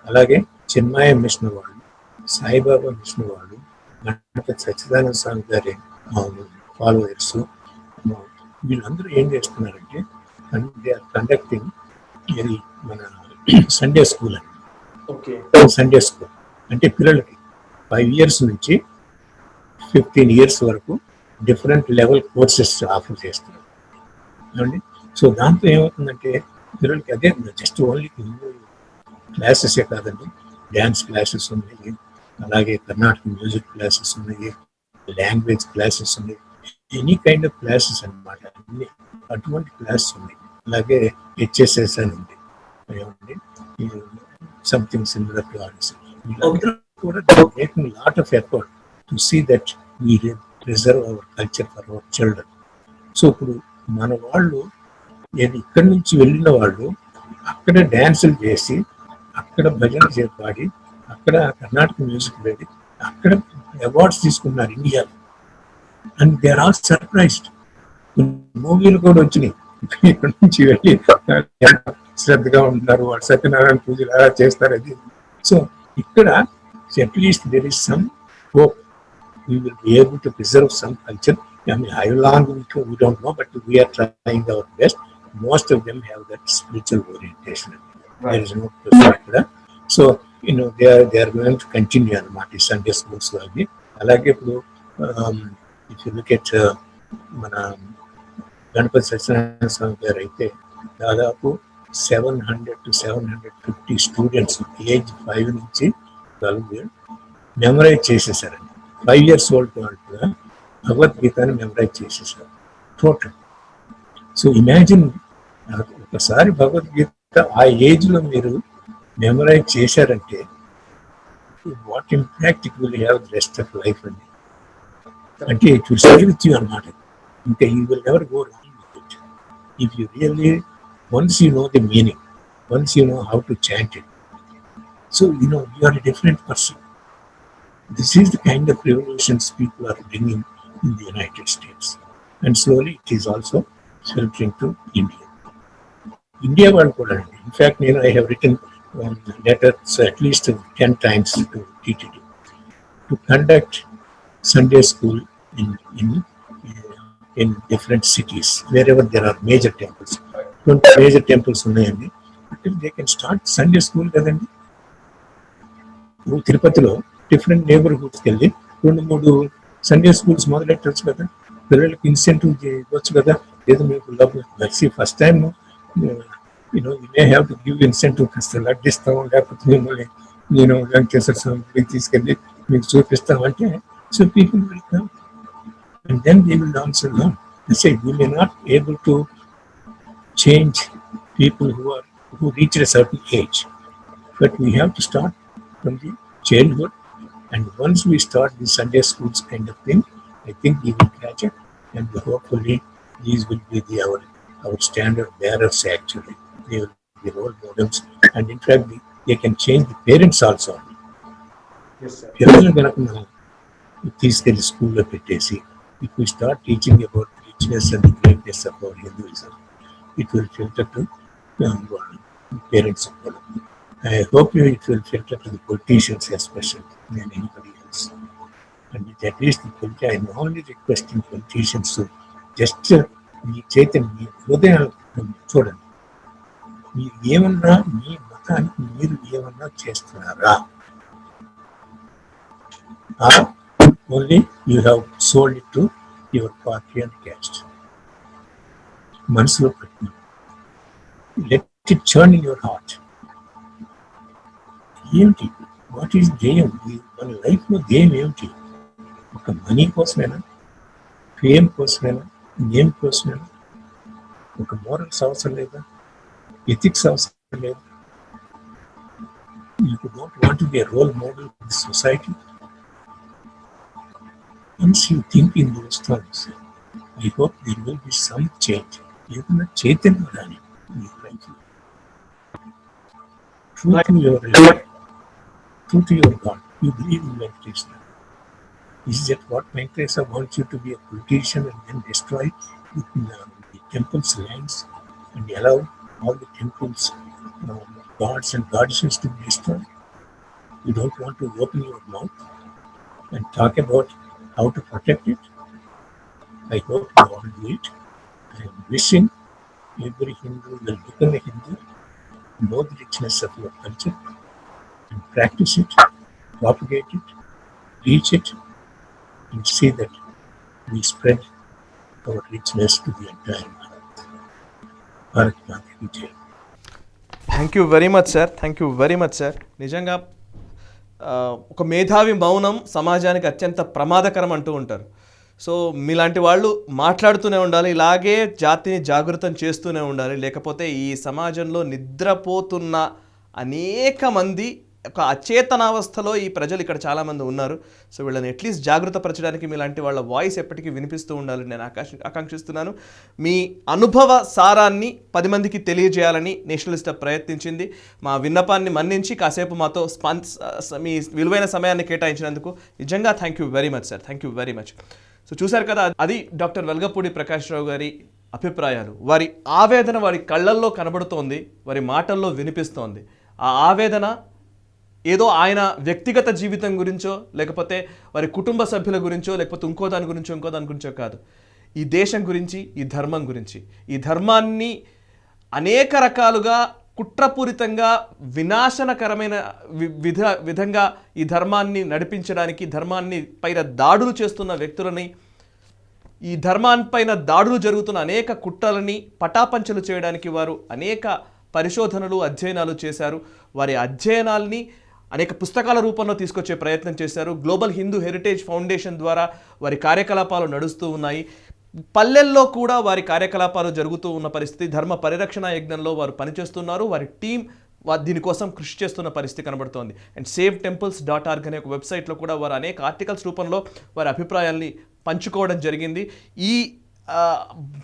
అలాగే చిన్మయ మిషన్ వాళ్ళు, సాయిబాబా మిషన్ వాళ్ళు, గణపతి సచ్చిదానంద స్వామి గారి ఫాలోవర్స్, వీళ్ళందరూ ఏం చేస్తున్నారంటే దే ఆర్ కండక్టింగ్ ఇది మన సండే స్కూల్ అండి. సండే స్కూల్ అంటే పిల్లలకి 5 years నుంచి 15 years వరకు డిఫరెంట్ లెవెల్ కోర్సెస్ ఆఫర్ చేస్తున్నారు అండి. సో దాంతో ఏమవుతుందంటే పిల్లలకి అదే జస్ట్ ఓన్లీ క్లాసెసే కాదండి, డ్యాన్స్ క్లాసెస్ ఉన్నాయి, అలాగే కర్ణాటక మ్యూజిక్ క్లాసెస్ ఉన్నాయి, లాంగ్వేజ్ క్లాసెస్ ఉన్నాయి, ఎనీ కైండ్ ఆఫ్ క్లాసెస్ అనమాట. అన్ని అటువంటి క్లాసెస్ ఉన్నాయి. అలాగే హెచ్ఎస్ఎస్ అని ఉంది, ఏమండి సంథింగ్ సిమిలర్ టు ఆర్ట్స్. కూడా making a lot of effort to see that we preserve our culture for our children. So ఇప్పుడు మన వాళ్ళు ఇక్కడి నుంచి వెళ్ళిన వాళ్ళు అక్కడ డ్యాన్సులు చేసి, అక్కడ భజన పాడి, అక్కడ కర్ణాటక మ్యూజిక్ పెట్టి అక్కడ అవార్డ్స్ తీసుకున్నారు ఇండియాలో. And they are all surprised. మూవీలు కూడా వచ్చినాయి. ఇక్కడి నుంచి వెళ్ళి శ్రద్ధగా ఉంటున్నారు, వాళ్ళు సత్యనారాయణ పూజలు అలా చేస్తారు. అది సో ఇక్కడ at least there is some hope. We will be able to preserve some culture. I mean, how long we don't know, but we are trying our best. Most of them have that spiritual orientation. Right. There is no question. So, they are going to continue on Mati Sunday schools. Alage ఇప్పుడు if you look at మన గణపతి సత్యనారాయణ స్వామి గారు అయితే దాదాపు 700 to 750 students age 5 నుంచి 12 years memorise చేసేసారండి. 5 years old కూడా భగవద్గీతని memorise చేసేసారు total. So imagine, ఒకసారి భగవద్గీత ఆ ఏజ్లో మీరు మెమరైజ్ చేశారంటే what impact it will have the rest of life అండి. అంటే it will stay with you అన్నమాట. ఇంకా you will never go wrong with it if you really once you know the meaning, once you know how to chant it. So, you are a different person. This is the kind of revolutions people are bringing in the United States. And slowly it is also filtering to India. India వాళ్ళు కూడా అండి. In fact నేను I have return letters at least 10 times to TTD to conduct Sunday school in different cities wherever there are major temples. 20 major temples ఉన్నాయండి. They can start Sunday school కదండి. ఇప్పుడు తిరుపతిలో different నేబర్హుడ్స్కి వెళ్ళి 2-3 Sunday schools మొదలెట్టచ్చు కదా. పిల్లలకి incentive ఇవ్వచ్చు కదా. లేదు మీకు first time you may have to give incentive, కాస్త లడ్డు ఇస్తాం, లేకపోతే మిమ్మల్ని నేను వెంకటేశ్వర స్వామికి తీసుకెళ్ళి మీకు చూపిస్తాం అంటే so people will come and then they will also learn. I say we may not able to change people who reach a certain age, but we have to start from the childhood, and once we start the Sunday schools kind of thing, I think we will catch it, and hopefully these will be our standard bearers actually. They will be role models, and in fact they can change the parents also. Yes, sir. పిల్లలు కనుక మనం తీసుకెళ్ళి స్కూల్లో పెట్టేసి if we start teaching about the richness and the greatness of our Hinduism, it will filter to parents of all. I hope it will filter to the politicians especially than anybody else. And at least I'm only requesting politicians to just మీ చైతన్యం, మీ హృదయాలు చూడండి. మీరు ఏమన్నా మీ మతానికి మీరు ఏమన్నా చేస్తున్నారా? Only you have sold it to your party and caste. మనసులో పెట్టిన let it churn in your heart. ఏమిటి వాట్ ఈస్ ధ్యేయం? మన లైఫ్లో ధ్యేయం ఏమిటి? ఒక మనీ కోసమేనా, ఫేమ్ కోసమేనా, నేమ్ కోసమేనా? ఒక మోరల్స్ అవసరం లేదా, ఎథిక్స్ అవసరం లేదా? You don't want to be a role model for the society. Once you think in those terms, I hope there will be some change. Even Chaitanya Rani, true to your God, you believe in Venkateswara. Is that what Venkateswara wants you to be a politician and then destroy the temple's lands and allow all the temples, gods and goddesses to be destroyed? You don't want to open your mouth and talk about how to protect it. I hope you all do it. I am wishing every Hindu will become a Hindu, know the richness of your culture, and practice it, propagate it, teach it, and see that we spread our richness to the entire world. Bharat Mata ki Jai. Thank you very much sir. Thank you very much sir. నిజంగా ఒక మేధావి మౌనం సమాజానికి అత్యంత ప్రమాదకరం అంటూ ఉంటారు. So మీలాంటి వాళ్ళు మాట్లాడుతూనే ఉండాలి, ఇలాగే జాతిని జాగృతం చేస్తూనే ఉండాలి. లేకపోతే ఈ సమాజంలో నిద్రపోతున్న అనేక మంది ఒక అచేతనావస్థలో ఈ ప్రజలు ఇక్కడ చాలామంది ఉన్నారు. సో వీళ్ళని అట్లీస్ట్ జాగృతపరచడానికి మీలాంటి వాళ్ళ వాయిస్ ఎప్పటికీ వినిపిస్తూ ఉండాలని నేను ఆకాంక్షిస్తున్నాను. మీ అనుభవ సారాన్ని 10 మందికి తెలియజేయాలని నేషనలిస్ట్ ప్రయత్నించింది. మా విన్నపాన్ని మన్నించి కాసేపు మాతో మీ విలువైన సమయాన్ని కేటాయించినందుకు నిజంగా thank you very much sir. Thank you very much. So చూశారు కదా, అది డాక్టర్ వెలగపూడి ప్రకాష్ రావు గారి అభిప్రాయాలు. వారి ఆవేదన వారి కళ్ళల్లో కనబడుతోంది, వారి మాటల్లో వినిపిస్తోంది. ఆ ఆవేదన ఏదో ఆయన వ్యక్తిగత జీవితం గురించో, లేకపోతే వారి కుటుంబ సభ్యుల గురించో, లేకపోతే ఇంకో దాని గురించో కాదు. ఈ దేశం గురించి, ఈ ధర్మం గురించి. ఈ ధర్మాన్ని అనేక రకాలుగా కుట్రపూరితంగా వినాశనకరమైన విధంగా ఈ ధర్మాన్ని నడిపించడానికి, ధర్మాన్ని పైన దాడులు చేస్తున్న వ్యక్తులని, ఈ ధర్మాన్పైన దాడులు జరుగుతున్న అనేక కుట్రలని పటాపంచలు చేయడానికి వారు అనేక పరిశోధనలు, అధ్యయనాలు చేశారు. వారి అధ్యయనాల్ని అనేక పుస్తకాల రూపంలో తీసుకొచ్చే ప్రయత్నం చేశారు. గ్లోబల్ హిందూ హెరిటేజ్ ఫౌండేషన్ ద్వారా వారి కార్యకలాపాలు నడుస్తూ ఉన్నాయి. పల్లెల్లో కూడా వారి కార్యకలాపాలు జరుగుతూ ఉన్న పరిస్థితి. ధర్మ పరిరక్షణ యజ్ఞంలో వారు పనిచేస్తున్నారు. వారి టీం దీనికోసం కృషి చేస్తున్న పరిస్థితి కనబడుతోంది. అండ్ savetemples.org అనే ఒక వెబ్సైట్లో కూడా వారు అనేక ఆర్టికల్స్ రూపంలో వారి అభిప్రాయాల్ని పంచుకోవడం జరిగింది. ఈ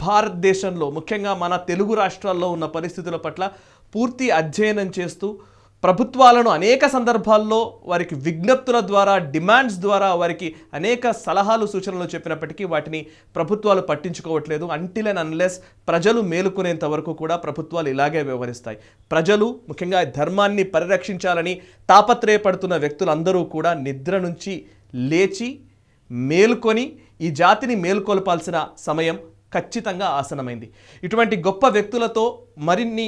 భారతదేశంలో ముఖ్యంగా మన తెలుగు రాష్ట్రాల్లో ఉన్న పరిస్థితుల పట్ల పూర్తి అధ్యయనం చేస్తూ ప్రభుత్వాలను అనేక సందర్భాల్లో వారికి విజ్ఞప్తుల ద్వారా, డిమాండ్స్ ద్వారా వారికి అనేక సలహాలు సూచనలు చెప్పినప్పటికీ వాటిని ప్రభుత్వాలు పట్టించుకోవట్లేదు. అంటిల్ అండ్ అన్లెస్ ప్రజలు మేలుకునేంత వరకు కూడా ప్రభుత్వాలు ఇలాగే వ్యవహరిస్తాయి. ప్రజలు ముఖ్యంగా ధర్మాన్ని పరిరక్షించాలని తాపత్రయపడుతున్న వ్యక్తులందరూ కూడా నిద్ర నుంచి లేచి మేల్కొని ఈ జాతిని మేల్కొల్పాల్సిన సమయం ఖచ్చితంగా ఆసనమైంది. ఇటువంటి గొప్ప వ్యక్తులతో మరిన్ని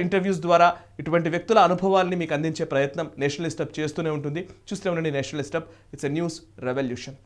ఇంటర్వ్యూస్ ద్వారా ఇటువంటి వ్యక్తుల అనుభవాల్ని మీకు అందించే ప్రయత్నం నేషనలిస్ట్ హబ్ చేస్తూనే ఉంటుంది. చూస్తూనే ఉండండి Nationalist hub. It's a news revolution.